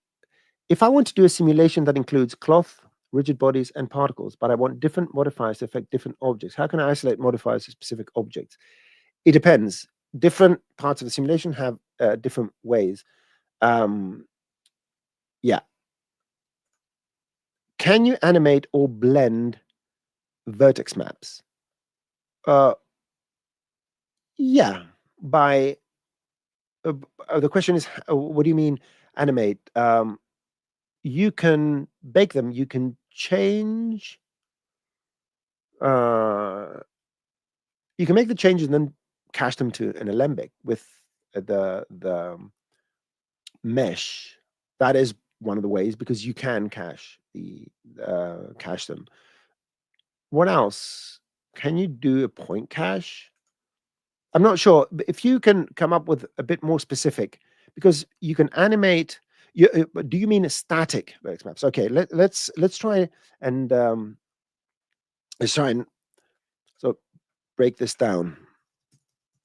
If I want to do a simulation that includes cloth, rigid bodies, and particles, but I want different modifiers to affect different objects, how can I isolate modifiers to specific objects? It depends. Different parts of the simulation have different ways. Yeah. Can you animate or blend vertex maps? Yeah. By the question is, what do you mean animate? You can bake them. You can change. You can make the changes and then cache them to an Alembic with the mesh. That is one of the ways because you can cache them. What else? Can you do a point cache? I'm not sure. But if you can come up with a bit more specific, because you can animate. Do you mean a static vertex maps? Okay, let's try and let's try and so break this down.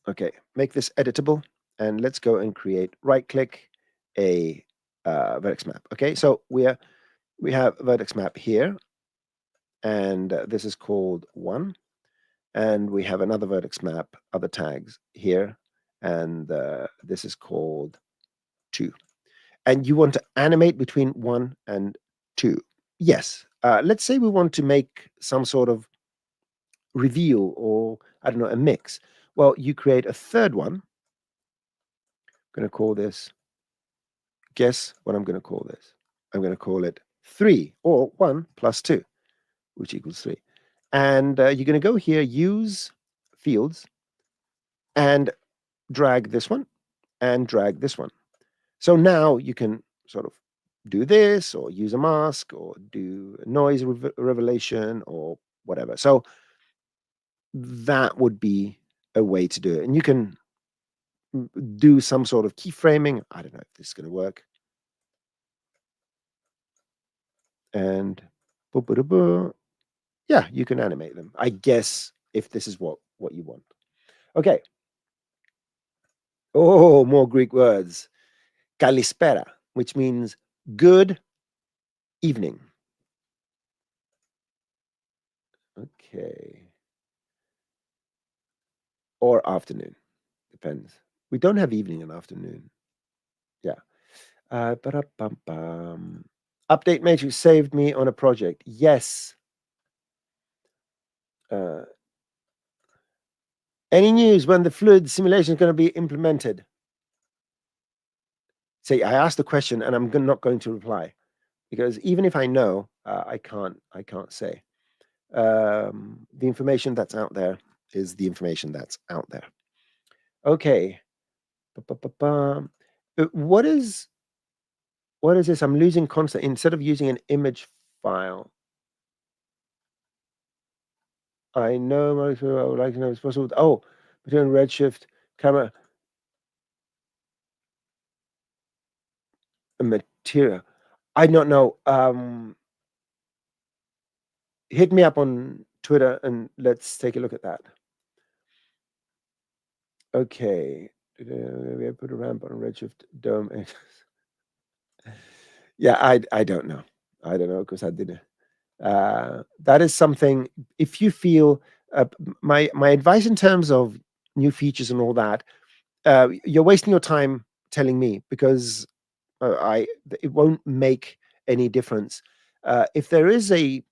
Okay, make this editable, and let's go and create, right-click a vertex map. Okay, so we have a vertex map here, and this is called 1. And we have another vertex map, other tags here, and this is called 2. And you want to animate between 1 and 2. Yes. Let's say we want to make some sort of reveal, or I don't know, a mix. Well, you create a third one. I'm going to call this, guess what I'm going to call this? I'm going to call it 3, or 1 plus 2, which equals 3. And you're going to go here, use fields, and drag this one, and drag this one. So now you can sort of do this, or use a mask, or do a noise revelation, or whatever. So that would be a way to do it. And you can do some sort of keyframing. I don't know if this is going to work. And yeah, you can animate them, I guess, if this is what you want. Okay. Oh, more Greek words. Kalispera, which means good evening. Okay. Or afternoon. Depends. We don't have evening and afternoon. Yeah. Update matrix saved me on a project. Yes. Any news when the fluid simulation is going to be implemented? See, I asked the question and I'm not going to reply, because even if I know, I can't say. The information that's out there is the information that's out there. Okay. What is this? I'm losing constant. Instead of using an image file, I know, I would like to know if it's possible. Oh, between Redshift, camera, and material. I don't know. Hit me up on Twitter and let's take a look at that. Okay. We have put a ramp on Redshift Dome. Yeah, I don't know. I don't know, because I didn't. That is something, if you feel, my advice in terms of new features and all that, you're wasting your time telling me, because it won't make any difference. If there is a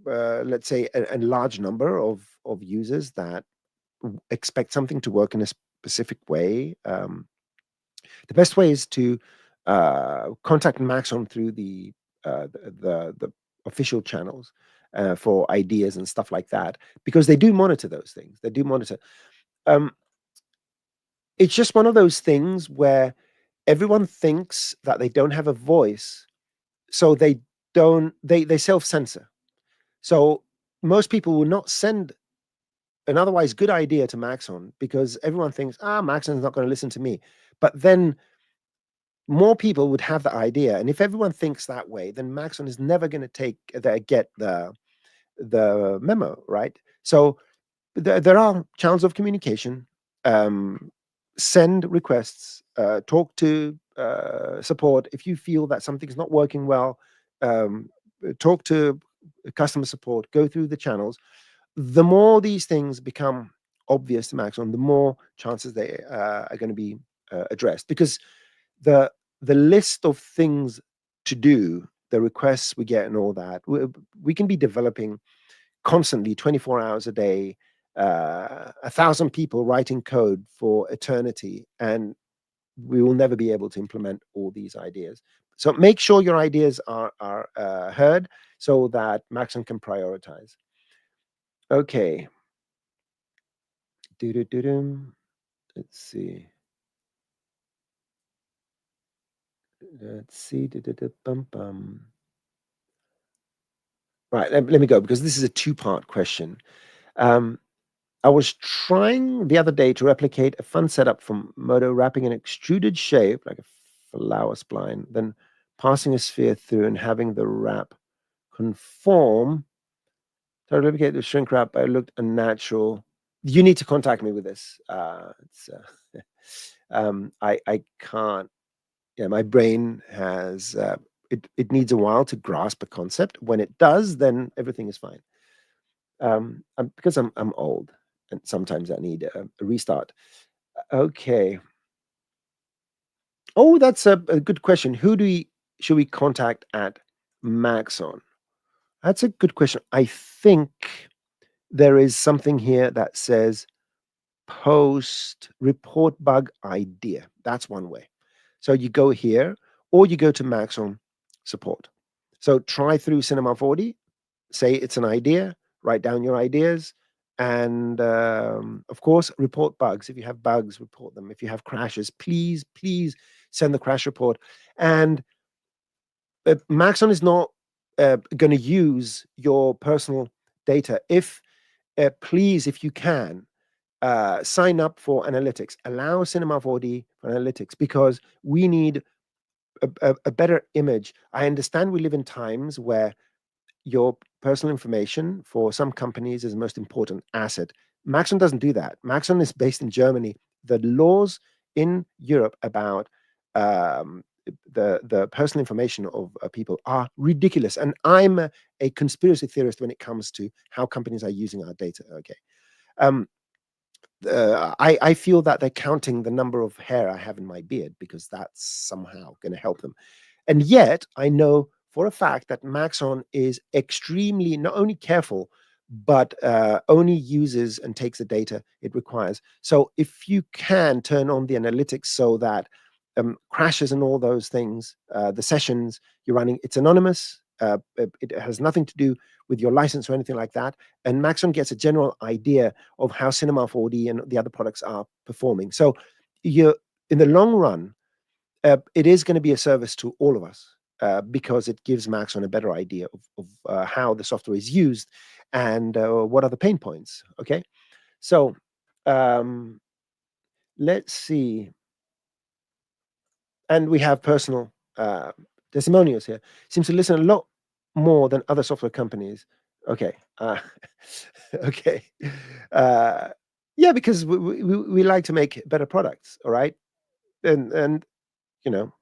let's say a large number of users that expect something to work in a specific way, the best way is to contact Maxon through the official channels for ideas and stuff like that, because they do monitor those things. They do monitor. It's just one of those things where everyone thinks that they don't have a voice, so they don't. They self-censor. So most people will not send an otherwise good idea to Maxon, because everyone thinks, Maxon's not going to listen to me. But then more people would have the idea, and if everyone thinks that way, then Maxon is never going to get the memo, right? So there are channels of communication. Send requests, talk to support if you feel that something's not working well. Talk to customer support, go through the channels. The more these things become obvious to Maxon, the more chances they are going to be addressed, because the list of things to do, the requests we get and all that, we can be developing constantly, 24 hours a day, 1,000 people writing code for eternity, and we will never be able to implement all these ideas. So make sure your ideas are heard, so that Maxon can prioritize. Okay. Let's see. Right, let me go, because this is a two-part question. I was trying the other day to replicate a fun setup from Modo, wrapping an extruded shape like a flower spline, then passing a sphere through and having the wrap conform. So to replicate the shrink wrap, but it looked unnatural. You need to contact me with this. I can't. Yeah, my brain has it needs a while to grasp a concept. When it does, then everything is fine. Because I'm old, and sometimes I need a restart. Okay. Oh, that's a good question. Who should we contact at Maxon? That's a good question. I think there is something here that says post report bug idea. That's one way. So you go here, or you go to Maxon support. So try through Cinema 4D, say it's an idea, write down your ideas, and of course, report bugs. If you have bugs, report them. If you have crashes, please send the crash report. And Maxon is not going to use your personal data. If please, if you can, sign up for analytics. Allow Cinema 4D for analytics because we need a better image. I understand we live in times where your personal information for some companies is the most important asset. Maxon doesn't do that. Maxon is based in Germany. The laws in Europe about the personal information of people are ridiculous. And I'm a conspiracy theorist when it comes to how companies are using our data. Okay. I feel that they're counting the number of hair I have in my beard because that's somehow going to help them. And yet, I know for a fact that Maxon is extremely not only careful, but only uses and takes the data it requires. So if you can turn on the analytics so that crashes and all those things, the sessions you're running, it's anonymous. It has nothing to do with your license or anything like that. And Maxon gets a general idea of how Cinema 4D and the other products are performing. So you, in the long run, it is going to be a service to all of us because it gives Maxon a better idea of how the software is used and what are the pain points. Okay, so let's see. And we have personal testimonials here. Seems to listen a lot more than other software companies. Okay. Okay. Uh, yeah, because we like to make better products. All right. And you know,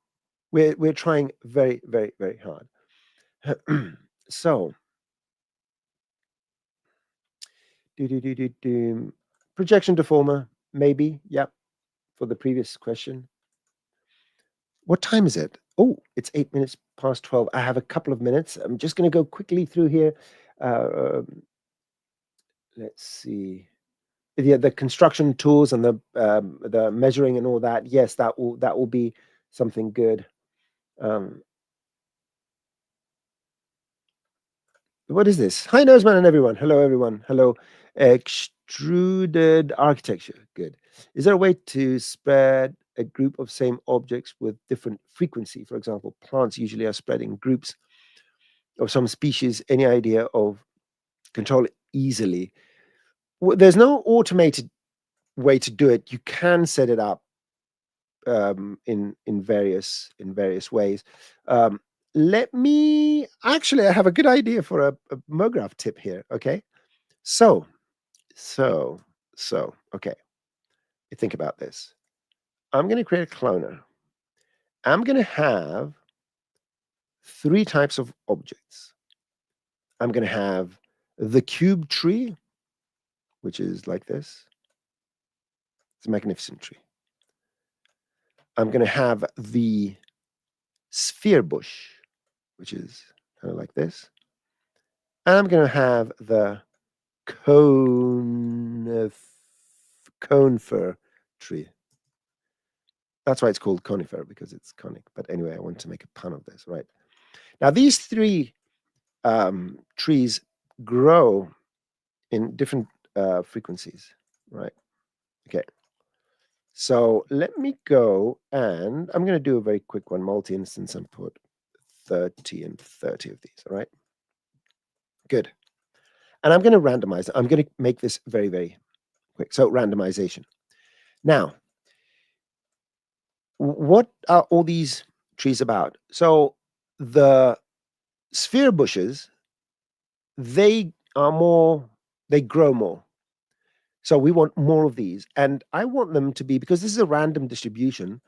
we're trying very hard. So, projection deformer, maybe. Yep. For the previous question. What time is it? Oh, it's 8 minutes past 12. I have a couple of minutes. I'm just going to go quickly through here. Uh, let's see. Yeah, the construction tools and the measuring and all that. Yes, that will be something good. Um, what is this? Hi, Noseman and everyone. Hello, everyone. Hello. Extruded architecture. Good. Is there a way to spread a group of same objects with different frequency? For example, plants usually are spread in groups of some species. Any idea of control it easily? There's no automated way to do it. You can set it up in various ways. Um, Let me actually. I have a good idea for a Mograph tip here. Okay, so so so. Okay, think about this. I'm going to create a cloner. I'm going to have three types of objects. I'm going to have the cube tree, which is like this. It's a magnificent tree. I'm going to have the sphere bush, which is kind of like this. And I'm going to have the conifer tree. That's why it's called conifer, because it's conic. But anyway, I want to make a pun of this, right? Now, these three trees grow in different frequencies, right? Okay. So let me go and I'm going to do a very quick one, multi-instance, and put 30 and 30 of these, all right? Good. And I'm going to randomize it. I'm going to make this very quick. So randomization. Now, what are all these trees about? So the sphere bushes, they grow more. So we want more of these. And I want them to be, because this is a random distribution,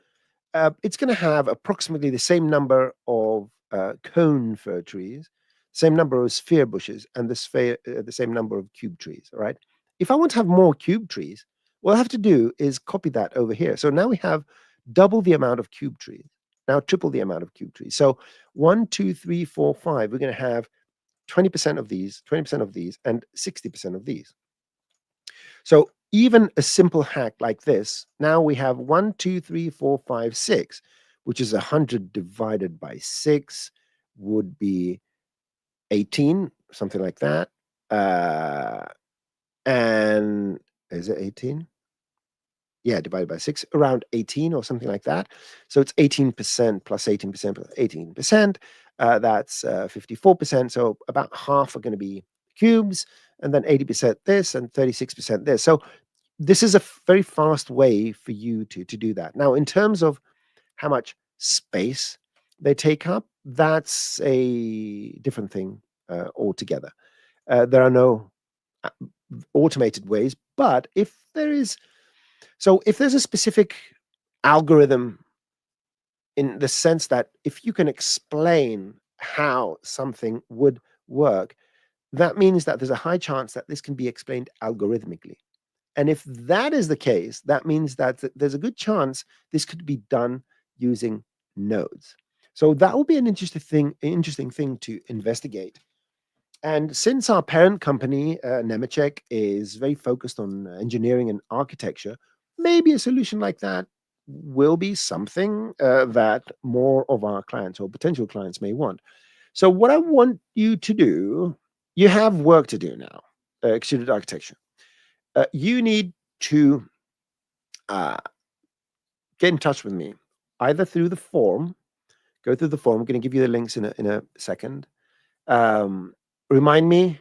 it's going to have approximately the same number of cone fir trees, same number of sphere bushes, and the same number of cube trees. All right. If I want to have more cube trees, what I have to do is copy that over here. So now we have double the amount of cube trees. Now triple the amount of cube trees. So 1, 2, 3, 4, 5. We're going to have 20% of these, 20% of these, and 60% of these. So even a simple hack like this, now we have 1, 2, 3, 4, 5, 6, which is 100 divided by 6 would be 18, something like that. And is it 18? Yeah, divided by 6, around 18 or something like that. So it's 18% plus 18% plus 18%. That's 54%. So about half are going to be cubes, and then 80% this and 36% this. So this is a very fast way for you to do that. Now, in terms of how much space they take up, that's a different thing altogether. There are no uh, automated ways, but if there's a specific algorithm, in the sense that if you can explain how something would work, that means that there's a high chance that this can be explained algorithmically. And if that is the case, that means that there's a good chance this could be done using nodes. So that will be an interesting thing to investigate. And since our parent company, Nemetschek, is very focused on engineering and architecture, maybe a solution like that will be something that more of our clients or potential clients may want. So what I want you to do, you have work to do now, extruded architecture. You need to uh, get in touch with me, either through the form. Go through the form. I'm going to give you the links in a second. Remind me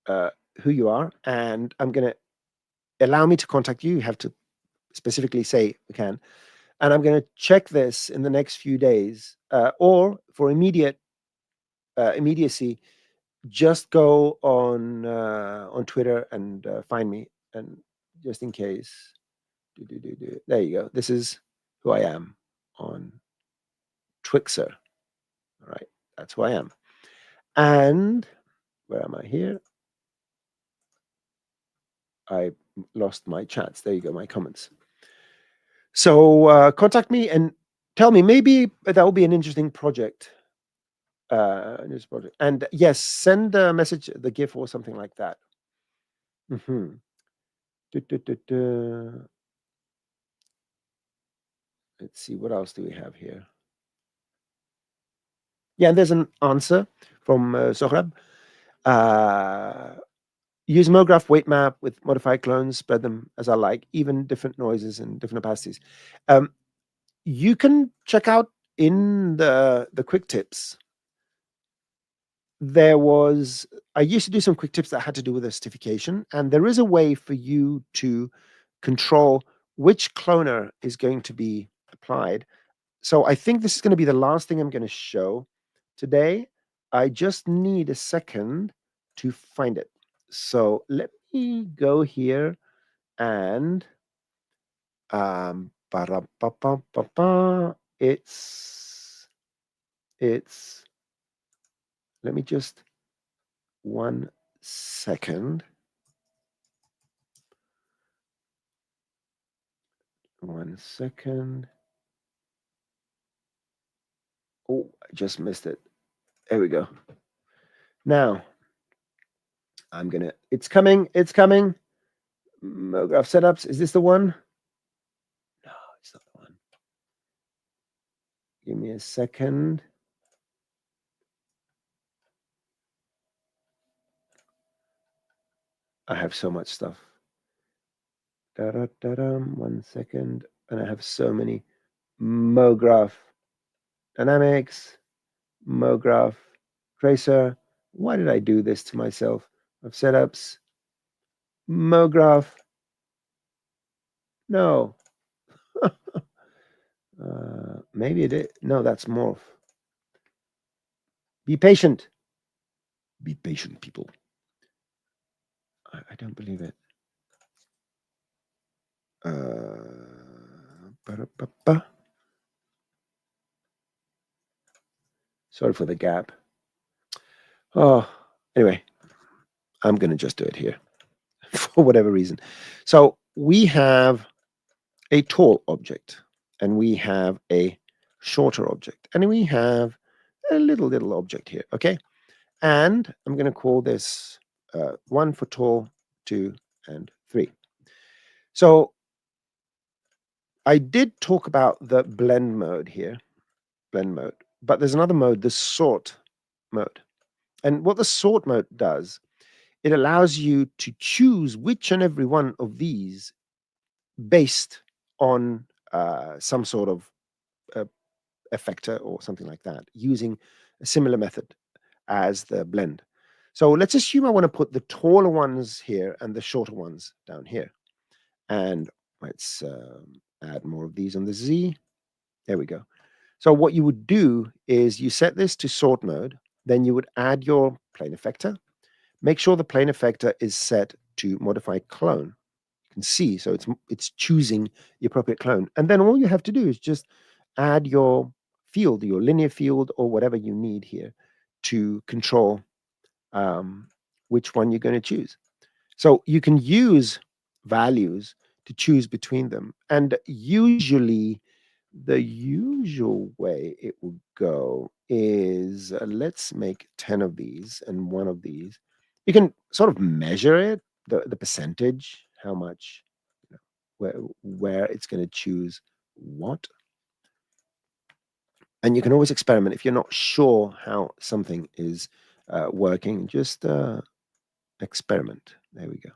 uh, who you are, and I'm going to allow me to contact you. You have to specifically say we can, and I'm going to check this in the next few days, or for immediacy, just go on Twitter and find me, and just in case. There you go. This is who I am on Twixer. All right, that's who I am. And where am I here? I lost my chats. There you go, my comments. So contact me and tell me, maybe that will be an interesting project. News project. And yes, send a message, the GIF or something like that. Mm-hmm. Let's see, what else do we have here? Yeah, there's an answer from Sohrab. Use Mograph weight map with modified clones, spread them as I like, even different noises and different opacities. You can check out in the quick tips. I used to do some quick tips that had to do with the certification, and there is a way for you to control which cloner is going to be applied. So I think this is going to be the last thing I'm going to show today. I just need a second to find it. So let me go here and it's let me just 1 second. 1 second. Oh, I just missed it. There we go. Now it's coming. Mograph setups. Is this the one? No, it's not the one. Give me a second. I have so much stuff. 1 second. And I have so many. Mograph dynamics, Mograph tracer. Why did I do this to myself? Of setups. Mograph. No. Maybe it is. No, that's morph. Be patient. Be patient, people. I don't believe it. Ba-da-ba-ba. Sorry for the gap. Oh, anyway, I'm going to just do it here for whatever reason. So we have a tall object, and we have a shorter object, and we have a little object here, okay? And I'm going to call this 1 for tall, 2, and 3. So I did talk about the blend mode here, but there's another mode, the sort mode. And what the sort mode does, it allows you to choose which and every one of these based on some sort of uh, effector or something like that, using a similar method as the blend. So let's assume I want to put the taller ones here and the shorter ones down here. And let's add more of these on the Z. There we go. So what you would do is you set this to sort mode, then you would add your plane effector. Make sure the plane effector is set to modify clone. You can see, so it's choosing the appropriate clone. And then all you have to do is just add your field, your linear field, or whatever you need here to control which one you're going to choose. So you can use values to choose between them. And usually, the usual way it will go is let's make 10 of these and one of these. You can sort of measure it, the percentage, how much, you know, where it's going to choose what. And you can always experiment if you're not sure how something is working. Just experiment. There we go.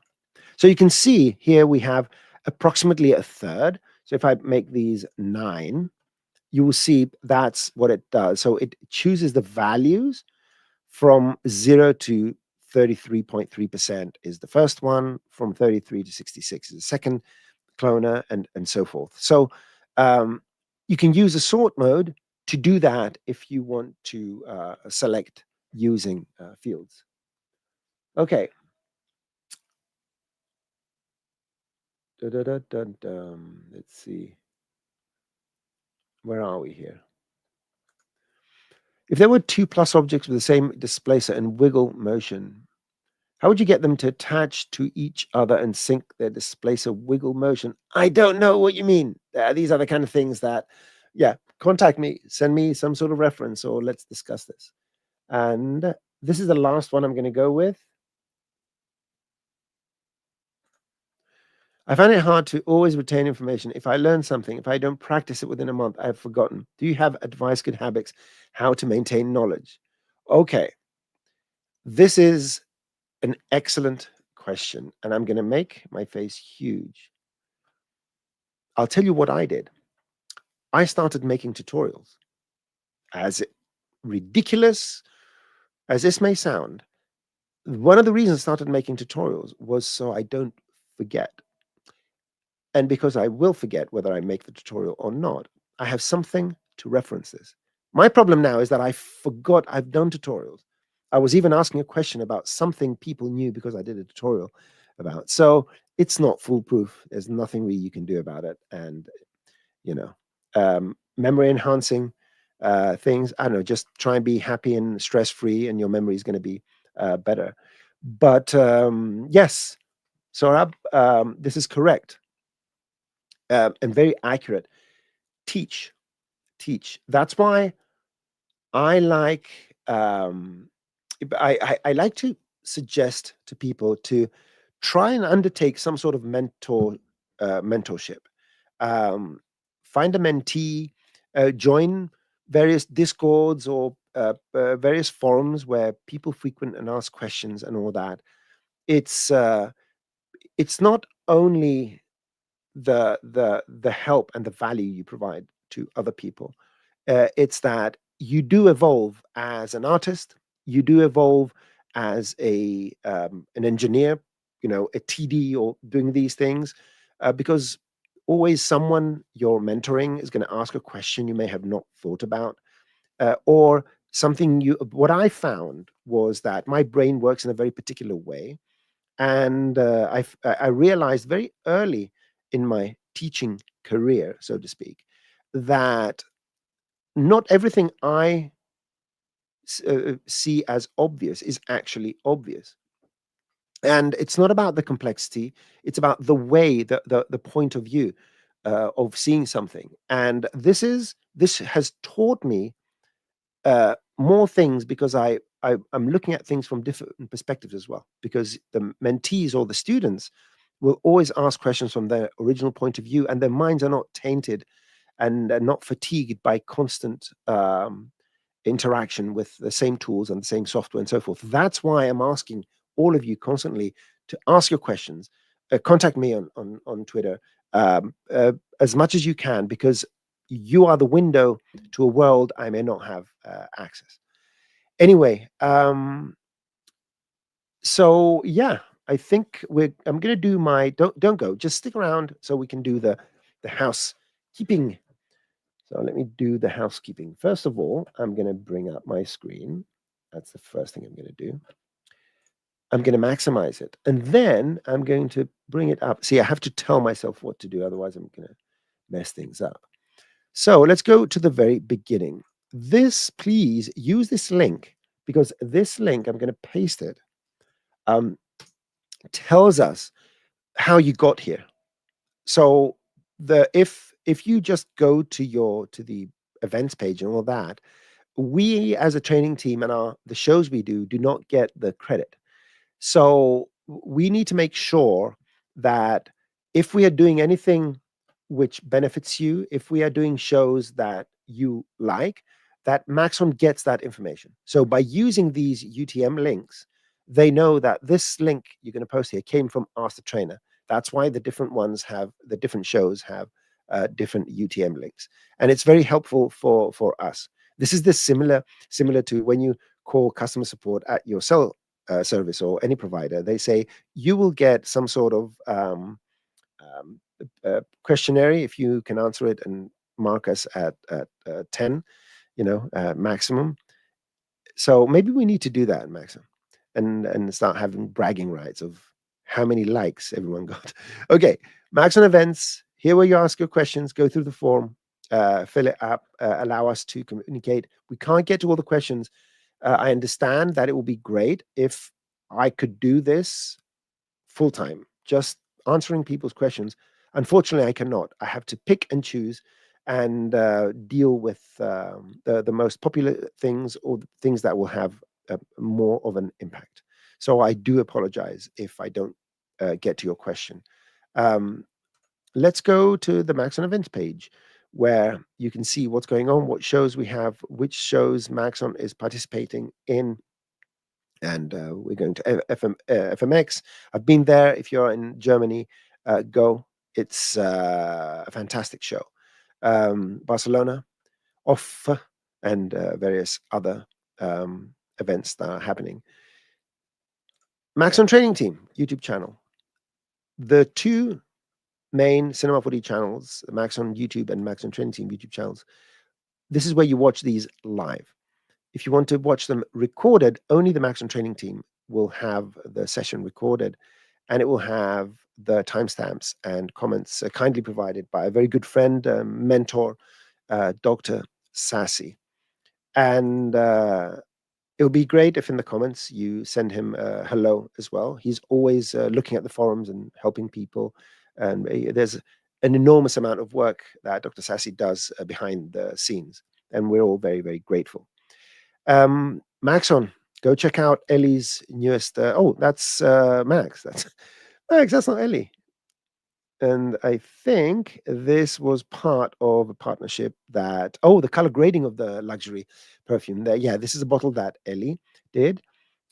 So you can see here we have approximately a third. So if I make these 9, you will see that's what it does. So it chooses the values from 0 to 33.3% is the first one, from 33 to 66 is the second cloner, and so forth. So you can use a sort mode to do that if you want to select using fields. Okay. Let's see. Where are we here? If there were 2 plus objects with the same displacer and wiggle motion, how would you get them to attach to each other and sync their displacer wiggle motion? I don't know what you mean. These are the kind of things that, yeah, contact me, send me some sort of reference, or let's discuss this. And this is the last one I'm going to go with. I find it hard to always retain information. If I learn something, if I don't practice it within a month, I've forgotten. Do you have advice, good habits, how to maintain knowledge? Okay, this is an excellent question, and I'm going to make my face huge. I'll tell you what I did. I started making tutorials. As ridiculous as this may sound, one of the reasons I started making tutorials was so I don't forget. And because I will forget whether I make the tutorial or not, I have something to reference this. My problem now is that I forgot I've done tutorials. I was even asking a question about something people knew because I did a tutorial about. So it's not foolproof. There's nothing really you can do about it. And, you know, memory enhancing things, I don't know, just try and be happy and stress free, and your memory is going to be better. But yes, Saurabh, this is correct. And very accurate. Teach. That's why I like I like to suggest to people to try and undertake some sort of mentorship. Find a mentee, join various discords or various forums where people frequent and ask questions and all that. It's not only the help and the value you provide to other people. It's that you do evolve as an artist, you do evolve as an engineer, you know, a TD or doing these things, because always someone you're mentoring is going to ask a question you may have not thought about, or something you. What I found was that my brain works in a very particular way, and I realized very early in my teaching career, so to speak, that not everything I see as obvious is actually obvious. And it's not about the complexity, it's about the way, the point of view of seeing something. And this has taught me more things because I'm looking at things from different perspectives as well. Because the mentees or the students will always ask questions from their original point of view, and their minds are not tainted and not fatigued by constant interaction with the same tools and the same software and so forth. That's why I'm asking all of you constantly to ask your questions. Contact me on Twitter as much as you can, because you are the window to a world I may not have access. Anyway, so yeah, I think I'm going to do my don't go, just stick around so we can do the housekeeping. So let me do the housekeeping. First of all, I'm going to bring up my screen. That's the first thing I'm going to do. I'm going to maximize it. And then I'm going to bring it up. See, I have to tell myself what to do. Otherwise, I'm going to mess things up. So let's go to the very beginning. Please use this link, because this link, I'm going to paste it, tells us how you got here. So if you just go to the events page and all that, we as a training team and the shows we do not get the credit. So we need to make sure that if we are doing anything which benefits you, if we are doing shows that you like, that Maxon gets that information. So by using these UTM links, they know that this link you're going to post here came from Master Trainer. That's why the different shows have different UTM links, and it's very helpful for us. This is similar to when you call customer support at your cell service or any provider. They say you will get some sort of questionnaire if you can answer it and mark us at 10, maximum. So maybe we need to do that, maximum, and start having bragging rights of how many likes everyone got. Okay, Max on events. Here where you ask your questions, go through the form, fill it up, allow us to communicate. We can't get to all the questions. I understand that it will be great if I could do this full time, just answering people's questions. Unfortunately, I cannot. I have to pick and choose and deal with the most popular things, or the things that will have more of an impact. So I do apologize if I don't get to your question. Let's go to the Maxon events page, where you can see what's going on, what shows we have, which shows Maxon is participating in. And we're going to FMX. I've been there. If you're in Germany, go. It's a fantastic show. Barcelona, off, and various other events that are happening. Maxon Training Team YouTube channel. The two main Cinema 4D channels, Maxon YouTube and Maxon Training Team YouTube channels. This is where you watch these live. If you want to watch them recorded, only the Maxon Training Team will have the session recorded, and it will have the timestamps and comments kindly provided by a very good friend, mentor, Dr. Sassy. And it would be great if in the comments you send him hello as well. He's always looking at the forums and helping people. And there's an enormous amount of work that Dr. Sassy does behind the scenes. And we're all very, very grateful. Maxon, go check out Ellie's newest. That's Max. That's Max. That's not Ellie. And I think this was part of a partnership that. Oh, the color grading of the luxury perfume. There, yeah, this is a bottle that Ellie did,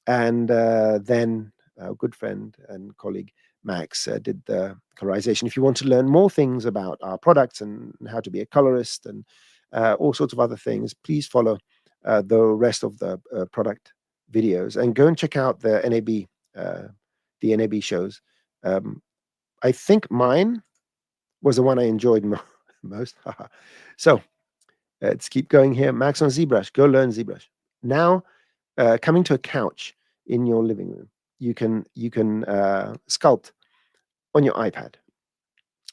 and then our good friend and colleague Max did the colorization. If you want to learn more things about our products and how to be a colorist and all sorts of other things, please follow the rest of the product videos and go and check out the NAB shows. I think mine was the one I enjoyed most. So let's keep going here. Max on ZBrush. Go learn ZBrush. Now, coming to a couch in your living room, you can sculpt on your iPad.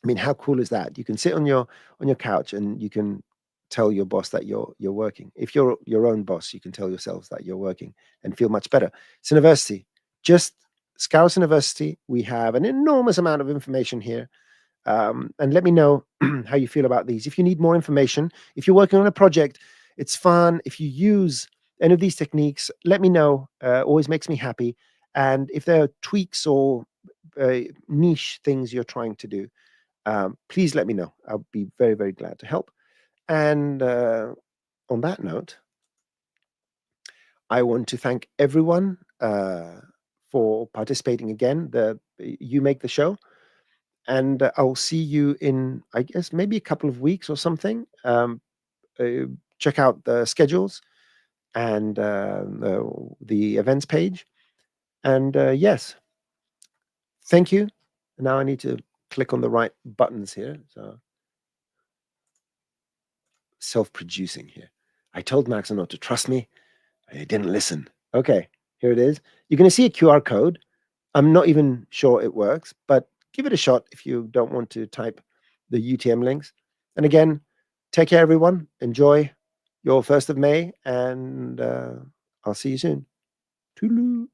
I mean, how cool is that? You can sit on your couch and you can tell your boss that you're working. If you're your own boss, you can tell yourselves that you're working and feel much better. University, just Scouse University. We have an enormous amount of information here. And let me know how you feel about these. If you need more information, if you're working on a project, it's fun. If you use any of these techniques, let me know. Always makes me happy. And if there are tweaks or niche things you're trying to do, please let me know. I'll be very, very glad to help. And on that note, I want to thank everyone for participating again. You make the show, and I'll see you in, I guess, maybe a couple of weeks or something. Check out the schedules and the events page. And yes, thank you. Now I need to click on the right buttons here. So self-producing here. I told Max not to trust me. He didn't listen. Okay, here it is. You're going to see a QR code. I'm not even sure it works, but give it a shot if you don't want to type the UTM links. And again, take care, everyone. Enjoy your 1st of May, and I'll see you soon. Toodaloo.